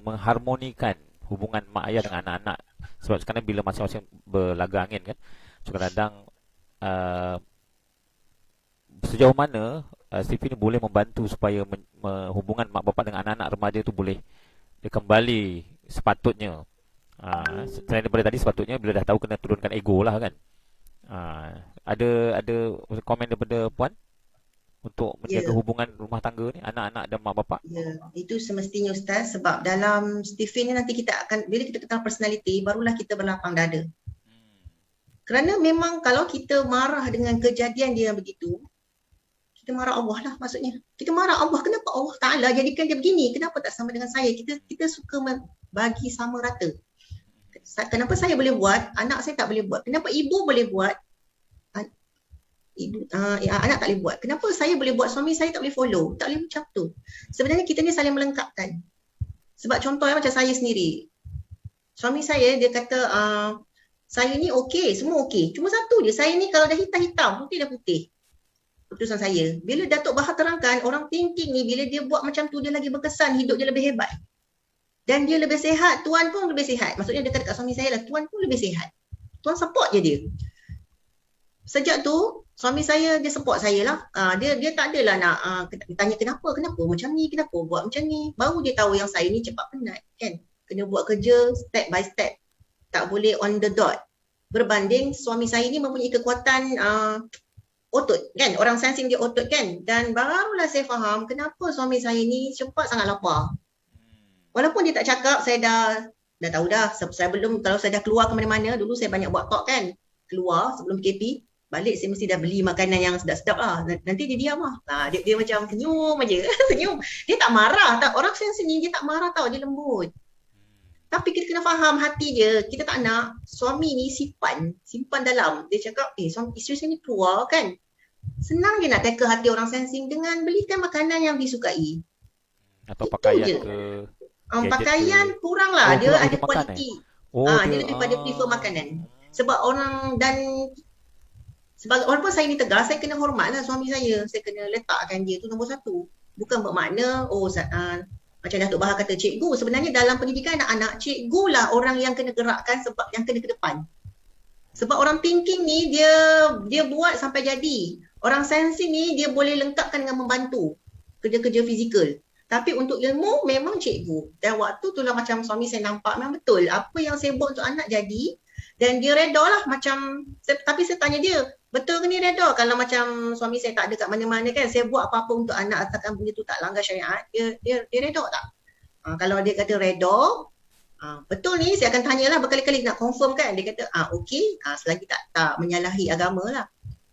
mengharmonikan hubungan mak ayah dengan anak-anak? Sebab sekarang bila masing-masing berlaga angin kan, so kadang-kadang sejauh mana Stephen ni boleh membantu supaya hubungan mak bapak dengan anak-anak remaja tu boleh kembali sepatutnya. Selain daripada tadi, sepatutnya bila dah tahu kena turunkan ego lah kan. Ada komen daripada puan untuk menjaga hubungan rumah tangga ni, anak-anak dan mak bapak? Ya, itu semestinya Ustaz, sebab dalam Stephen ni nanti kita akan, bila kita kenal personality, barulah kita berlapang dada. Kerana memang kalau kita marah dengan kejadian dia begitu, kita marah Allah lah maksudnya. Kita marah Allah, kenapa Allah Ta'ala jadikan dia begini? Kenapa tak sama dengan saya? Kita suka bagi sama rata. Kenapa saya boleh buat, anak saya tak boleh buat? Kenapa ibu boleh buat, anak tak boleh buat? Kenapa saya boleh buat, suami saya tak boleh follow? Tak boleh macam tu. Sebenarnya kita ni saling melengkapkan. Sebab contohnya macam saya sendiri. Suami saya, dia kata, saya ni okey, semua okey. Cuma satu je, saya ni kalau dah hitam-hitam, putih dah putih. Keputusan saya. Bila Datuk Bahar terangkan, orang thinking ni bila dia buat macam tu, dia lagi berkesan, hidup dia lebih hebat. Dan dia lebih sihat, tuan pun lebih sihat. Maksudnya dekat suami saya lah, tuan pun lebih sihat. Tuan support je dia. Sejak tu, suami saya dia support saya lah. Dia tak adalah nak tanya kenapa macam ni, kenapa buat macam ni. Baru dia tahu yang saya ni cepat penat kan. Kena buat kerja step by step. Tak boleh on the dot. Berbanding suami saya ni mempunyai kekuatan otot kan. Orang sensing dia otot kan. Dan barulah saya faham kenapa suami saya ni cepat sangat lapar. Walaupun dia tak cakap, saya dah tahu dah. Saya belum, kalau saya dah keluar ke mana-mana, dulu saya banyak buat talk kan. Keluar sebelum PKP, balik saya mesti dah beli makanan yang sedap-sedap lah. Nanti dia diam lah. Dia macam senyum aja. Senyum. Dia tak marah. Orang sini dia tak marah tau. Dia lembut. Tapi kita kena faham hati dia. Kita tak nak suami ni simpan dalam. Dia cakap, isteri saya ni keluar kan. Senang je nak tackle hati orang sensing dengan belikan makanan yang disukai. Atau pakaian ke... pakaian kurang lah. Dia ada kualiti. Dia lebih pada prefer makanan. Sebab orang dan sebagai walaupun saya ni tegas, saya kena hormat lah suami saya. Saya kena letakkan dia tu nombor satu. Bukan bermakna macam Datuk Bahar kata cikgu. Sebenarnya dalam pendidikan anak-anak, cikgu lah orang yang kena gerakkan, sebab yang kena ke depan. Sebab orang thinking ni dia buat sampai jadi. Orang sensing ni dia boleh lengkapkan dengan membantu kerja-kerja fizikal. Tapi untuk ilmu memang cikgu. Dan waktu tu lah macam suami saya nampak memang betul. Apa yang saya buat untuk anak jadi. Dan dia reda lah macam, tapi saya tanya dia, betul ke ni reda? Kalau macam suami saya tak ada kat mana-mana kan, saya buat apa-apa untuk anak asalkan benda tu tak langgar syariat, dia reda tak? Kalau dia kata reda, betul ni saya akan tanyalah berkali-kali nak confirm kan. Dia kata, okey, selagi tak menyalahi agama lah.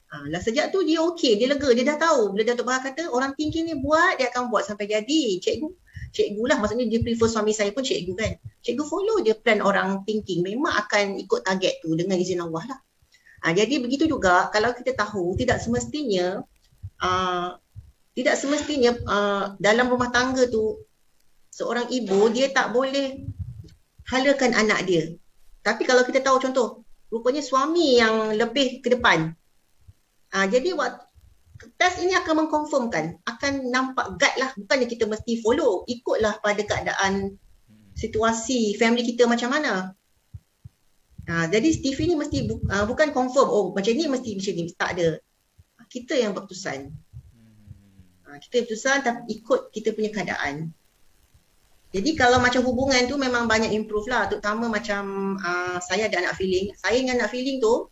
Lah sejak tu dia okey, dia lega, dia dah tahu. Bila Datuk Bahar kata orang thinking ni buat, dia akan buat sampai jadi. Cikgu lah, maksudnya dia prefer suami saya pun cikgu kan. Cikgu follow je plan orang thinking, memang akan ikut target tu dengan izin Allah lah. Jadi begitu juga kalau kita tahu tidak semestinya dalam rumah tangga tu seorang ibu dia tak boleh halakan anak dia. Tapi kalau kita tahu contoh, rupanya suami yang lebih ke depan. Jadi test ini akan mengkonfirmkan, akan nampak guide lah. Bukannya kita mesti follow, ikutlah pada keadaan situasi family kita macam mana. Jadi Stevie ni mesti bukan confirm, macam ni mesti macam ni, tak ada. Kita yang berkeputusan. Kita yang berkeputusan tapi ikut kita punya keadaan. Jadi kalau macam hubungan tu memang banyak improve lah, terutama macam saya ada anak feeling. Saya dengan anak feeling tu,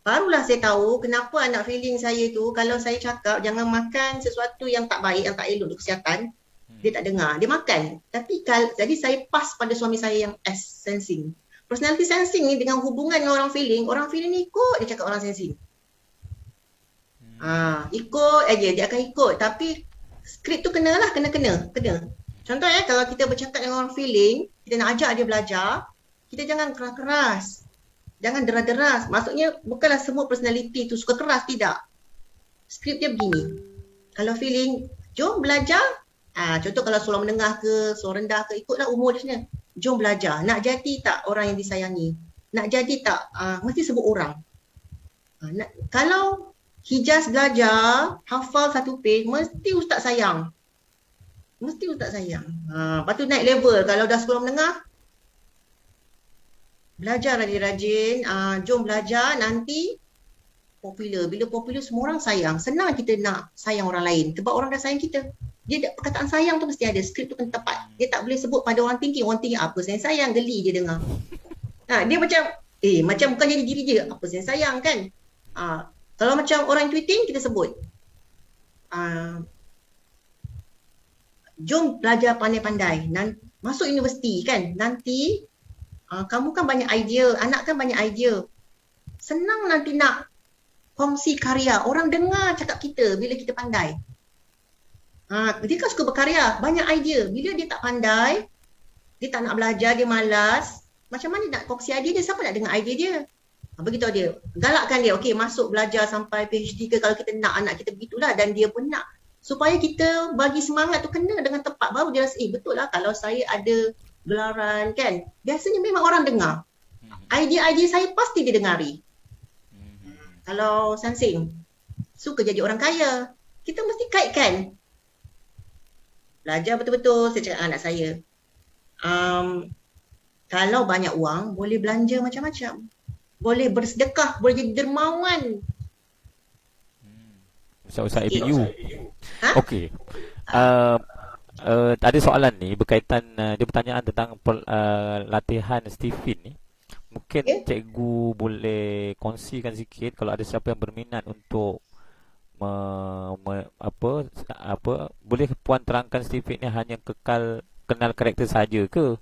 barulah saya tahu kenapa anak feeling saya tu kalau saya cakap jangan makan sesuatu yang tak baik, yang tak elok untuk kesihatan, dia tak dengar, dia makan. Tapi jadi saya pas pada suami saya yang S sensing. Personality sensing ni dengan hubungan dengan orang feeling ni ikut dia cakap orang sensing. Ikut aja, dia akan ikut. Tapi skrip tu kena. Contoh kalau kita bercakap dengan orang feeling, kita nak ajak dia belajar, kita jangan keras-keras. Jangan deras-deras. Maksudnya bukanlah semua personality tu suka keras, tidak. Skrip dia begini. Kalau feeling, jom belajar. Contoh kalau sekolah menengah ke, sekolah rendah ke, ikutlah umur dia sebenarnya. Jom belajar. Nak jadi tak orang yang disayangi? Nak jadi tak? Mesti sebut orang. Kalau Hijaz belajar, hafal satu page, mesti ustaz sayang. Mesti ustaz sayang. Lepas tu naik level. Kalau dah sekolah menengah, belajar rajin-rajin. Jom belajar, nanti popular. Bila popular, semua orang sayang. Senang kita nak sayang orang lain. Sebab orang dah sayang kita. Perkataan sayang tu mesti ada. Skrip tu kena tepat. Dia tak boleh sebut pada orang tinggi. Orang tinggi apa sayang, geli dia dengar. Dia macam bukan jadi diri dia. Apa sayang kan? Kalau macam orang tweeting, kita sebut. Jom belajar pandai-pandai. Masuk universiti kan. Nanti, kamu kan banyak idea. Anak kan banyak idea. Senang nanti nak kongsi karya. Orang dengar cakap kita bila kita pandai. Dia kan suka berkarya. Banyak idea. Bila dia tak pandai, dia tak nak belajar, dia malas. Macam mana nak kongsi idea dia? Siapa nak dengar idea dia? Beritahu dia, galakkan dia, okey masuk belajar sampai PhD ke kalau kita nak anak kita begitulah dan dia pun nak. Supaya kita bagi semangat tu kena dengan tepat baru dia rasa, betul lah kalau saya ada gelaran kan. Biasanya memang orang dengar. Idea-idea saya pasti dia dengari. Kalau Sansing, suka jadi orang kaya, kita mesti kaitkan. Belajar betul-betul, saya cakap anak saya. Kalau banyak wang, boleh belanja macam-macam. Boleh bersedekah, boleh jadi dermawan. Ustaz ABU. Okey. Ada soalan ni berkaitan, dia pertanyaan tentang latihan Stephen ni. Mungkin cikgu boleh kongsikan sikit kalau ada siapa yang berminat untuk boleh puan terangkan Stephen ni hanya kenal karakter saja ke?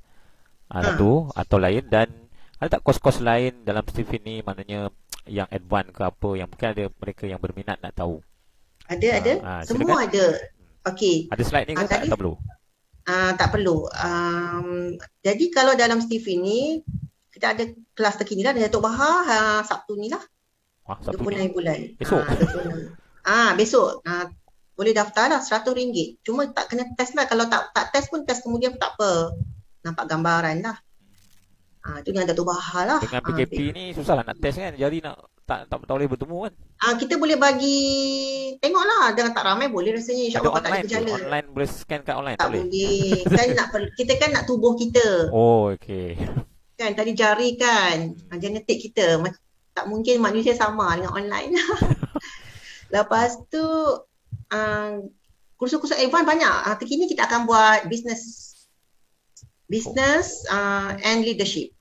Satu atau lain, dan ada tak kos-kos lain dalam Stephen ni, maknanya yang advance ke apa, yang mungkin ada mereka yang berminat nak tahu? Ada. Semua ada. Okey. Ada slide ni ke tak perlu? Tak perlu. Jadi kalau dalam Stephen ni, kita ada kelas terkini lah, Datuk Bahar, Sabtu ni lah. Sabtu 26 bulan. Besok? Besok. Boleh daftar lah, RM100. Cuma tak kena test lah. Kalau tak test pun, test kemudian tak apa. Nampak gambaran lah. Itu dengan Datuk Bahar lah. Dengan PKP ni susah lah nak test kan, jari nak tak boleh bertemu kan. Kita boleh bagi tengoklah, dengan tak ramai boleh rasanya, insya-Allah tak ada gejala. Online boleh scan kat online tak boleh. Kita kan nak tubuh kita. Okey. Kan tadi jari kan, genetik kita tak mungkin manusia sama dengan online. Lepas tu kursus-kursus advance banyak. Terkini kita akan buat business and leadership.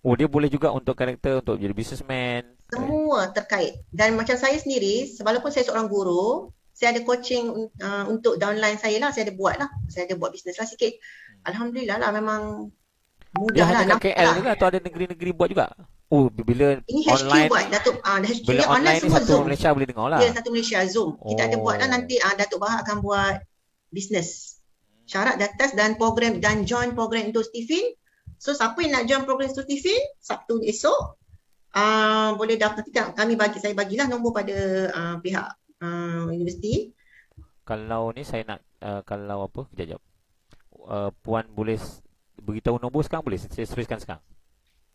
Dia boleh juga untuk karakter, untuk jadi businessman. Semua terkait. Dan macam saya sendiri, walaupun saya seorang guru, saya ada coaching untuk downline saya lah. Saya ada buat lah. Saya ada buat bisnes lah sikit. Alhamdulillah lah, memang mudah lah. Dia hanya kat KL juga atau ada negeri-negeri buat juga? Bila ini online, HQ buat, Datuk. Bila online ni satu Zoom. Malaysia boleh dengar lah. Ya, satu Malaysia Zoom. Kita ada buat lah nanti. Datuk Bahar akan buat bisnes. Syarat dan test dan program dan join program untuk Stephen. So siapa yang nak join program untuk Stephen, Sabtu esok, boleh daftar. Saya bagilah nombor pada pihak universiti. Kalau ni saya nak kalau apa, kejap. Puan boleh beritahu nombor sekarang, boleh saya teruskan sekarang.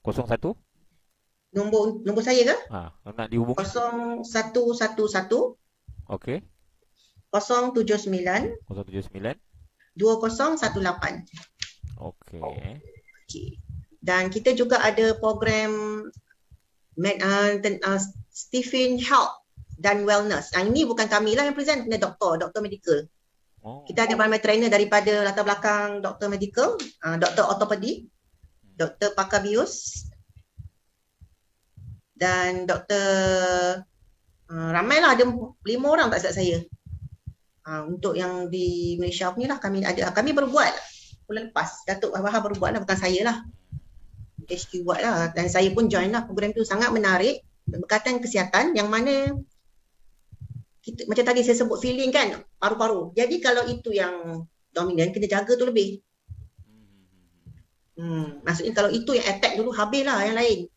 01 nombor saya ke? Nak dihubungi 0111 okey 079 2018. Okey. Dan kita juga ada program Stephen Health dan Wellness. Ini bukan kami lah yang present, kena doktor medical. Kita ada ramai trainer daripada latar belakang doktor medical, doktor ortopedi, doktor pakar bius dan doktor ramailah, ada 5 orang tak silap saya. Untuk yang di Malaysia punya lah, kami berbuat bulan lepas. Datuk Bahar berbuat lah, bukan saya lah. HQ buat lah. Dan saya pun join lah program tu. Sangat menarik. Berkaitan kesihatan yang mana kita, macam tadi saya sebut feeling kan, paru-paru. Jadi kalau itu yang dominan, kena jaga tu lebih. Maksudnya kalau itu yang attack dulu, habis lah yang lain.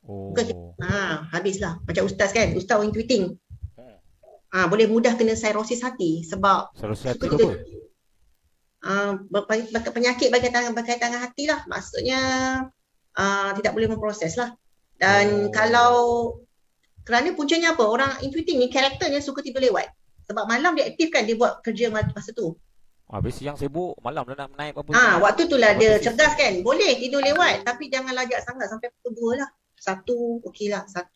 Bukan kita, Oh. habislah. Macam ustaz kan, ustaz orang tweeting. Hmm. Boleh mudah kena sirosis hati sebab Serosi suka hati tu tiba apa? penyakit berkaitan dengan hati lah. Maksudnya tidak boleh memproses lah. Dan kalau Oh. kerana puncanya apa? Orang intuiting ni karakternya suka tidur lewat. Sebab malam dia aktif kan, dia buat kerja masa tu. Habis siang sibuk, malam dah nak naik apa semua. Waktu tu lah Apa dia tesis? cerdas kan. Boleh tidur lewat tapi jangan lajak sangat sampai pukul 2 lah. 1 okey lah, 1.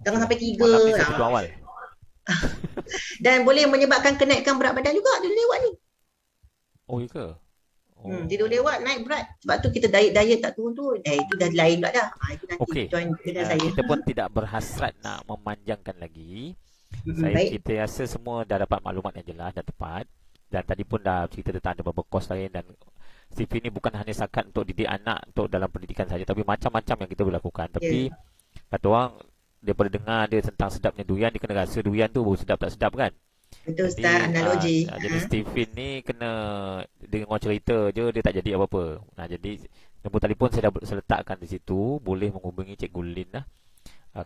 Jangan Okey. sampai 3. Malam ni saya tidur awal. Dan boleh menyebabkan kenaikan berat badan juga tidur lewat ni. Oh, iya ke? Oh. Tidur lewat naik berat. Sebab tu kita diet tak turun tu. Itu dah lain pula dah. Itu nanti Okey. join dengan saya. Kita pun tidak berhasrat nak memanjangkan lagi. Baik. Kita rasa semua dah dapat maklumat yang jelas dan tepat. Dan tadi pun dah cerita tentang ada beberapa kos lain. Dan CV ni bukan hanya sakat untuk didik anak untuk dalam pendidikan saja, tapi macam-macam yang kita boleh lakukan. Tapi kata orang, daripada dengar dia tentang sedapnya durian, dia kena rasa durian tu baru sedap tak sedap kan. Betul Ustaz, analogi. Jadi Stephen ni kena dengar cerita je, dia tak jadi apa-apa. Jadi nombor telefon saya dah letakkan di situ. Boleh menghubungi Cikgu Lin lah.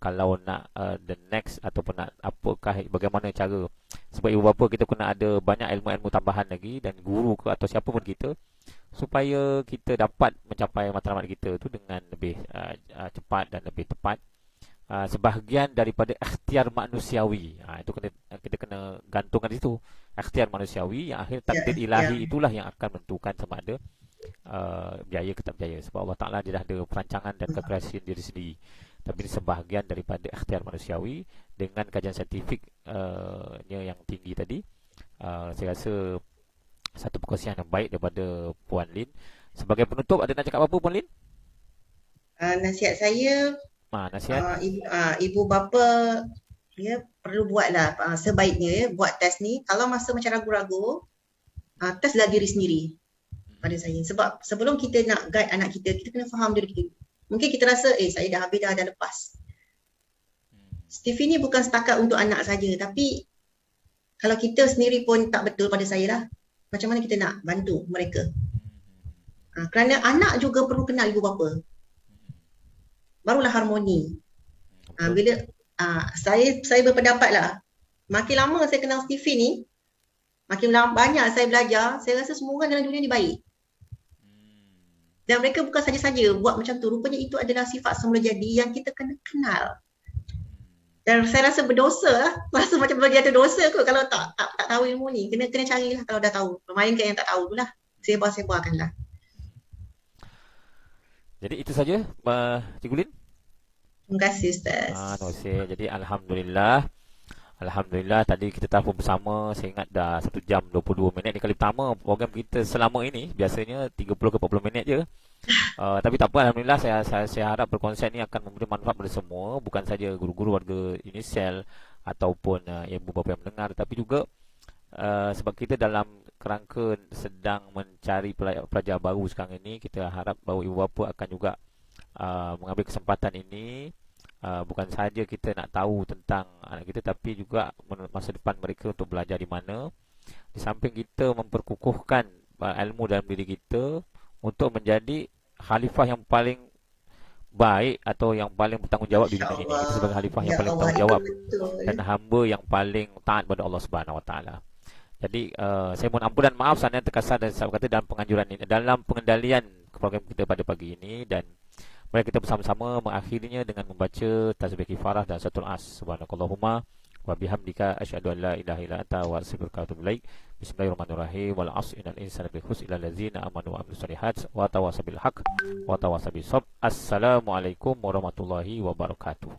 Kalau nak the next ataupun nak apakah, bagaimana cara. Sebab ibu bapa kita kena ada banyak ilmu-ilmu tambahan lagi, dan guru ke atau siapa pun kita, supaya kita dapat mencapai matlamat kita tu dengan lebih cepat dan lebih tepat. Sebahagian daripada ikhtiar manusiawi, itu kita kena gantungkan di situ. Ikhtiar manusiawi yang akhir takdir ilahi itulah yang akan menentukan sama ada berjaya ke tak berjaya. Sebab Allah Ta'ala dia dah ada perancangan dan kekerasan diri sendiri. Tapi ini sebahagian daripada ikhtiar manusiawi dengan kajian saintifik yang tinggi tadi. Saya rasa satu perkongsian yang baik daripada Puan Lin. Sebagai penutup, ada nak cakap apa Puan Lin? Nasihat saya, Nasihat. ibu bapa perlu buatlah sebaiknya buat test ni. Kalau masa macam ragu-ragu, testlah diri sendiri pada saya. Sebab sebelum kita nak guide anak kita, kita kena faham diri kita. Mungkin kita rasa saya dah habis dah lepas. Stevie ni bukan setakat untuk anak saja, tapi kalau kita sendiri pun tak betul pada saya lah, macam mana kita nak bantu mereka. Kerana anak juga perlu kenal ibu bapa. Barulah harmoni. Bila saya berpendapat lah, makin lama saya kenal Stevie ni, makin banyak saya belajar, saya rasa semua orang dalam dunia ni baik. Dan mereka bukan saja-saja buat macam tu. Rupanya itu adalah sifat semula jadi yang kita kena kenal. Dan saya rasa berdosa lah. Rasa macam bagi ada dosa kot kalau tak tahu ilmu ni. Kena carilah kalau dah tahu. Melainkan yang tak tahu tu lah. Sebar-sebarkanlah. Jadi itu saja, Cikgu Lin. Terima kasih Ustaz. Terima kasih. Jadi Alhamdulillah tadi kita telefon bersama. Saya ingat dah 1 jam 22 minit. Ni kali pertama program kita selama ini. Biasanya 30 ke 40 minit je. Tapi tak apa, Alhamdulillah saya harap perkongsian ni akan memberi manfaat kepada semua. Bukan saja guru-guru warga Unisel ataupun ibu bapa yang mendengar, tapi juga sebab kita dalam kerangka sedang mencari pelajar baru sekarang ini, kita harap bahawa ibu bapa akan juga mengambil kesempatan ini. Bukan sahaja kita nak tahu tentang anak kita, tapi juga masa depan mereka untuk belajar di mana. Di samping kita memperkukuhkan ilmu dalam diri kita untuk menjadi khalifah yang paling baik atau yang paling bertanggungjawab di dunia ini. Kita sebagai khalifah yang paling bertanggungjawab dan hamba yang paling taat kepada Allah Subhanahu Wa Taala. Jadi saya mohon ampun dan maaf seandainya terkasar dan saya kata dalam penganjuran ini, dalam pengendalian program kita pada pagi ini. Dan mari kita bersama-sama mengakhirinya dengan membaca tasbih kifarah dan suratul as. Subhanakallahumma wa bihamdika asyhadu an la ilaha illa anta wa astaghfiruka wa atubu ilaik. Bismillahirrahmanirrahim. Wal 'asri innal insana lafi khusr illa allazina amanu wa amilus solihat wa tawasaw bil haqq wa tawasaw bis sabr. Assalamualaikum warahmatullahi wabarakatuh.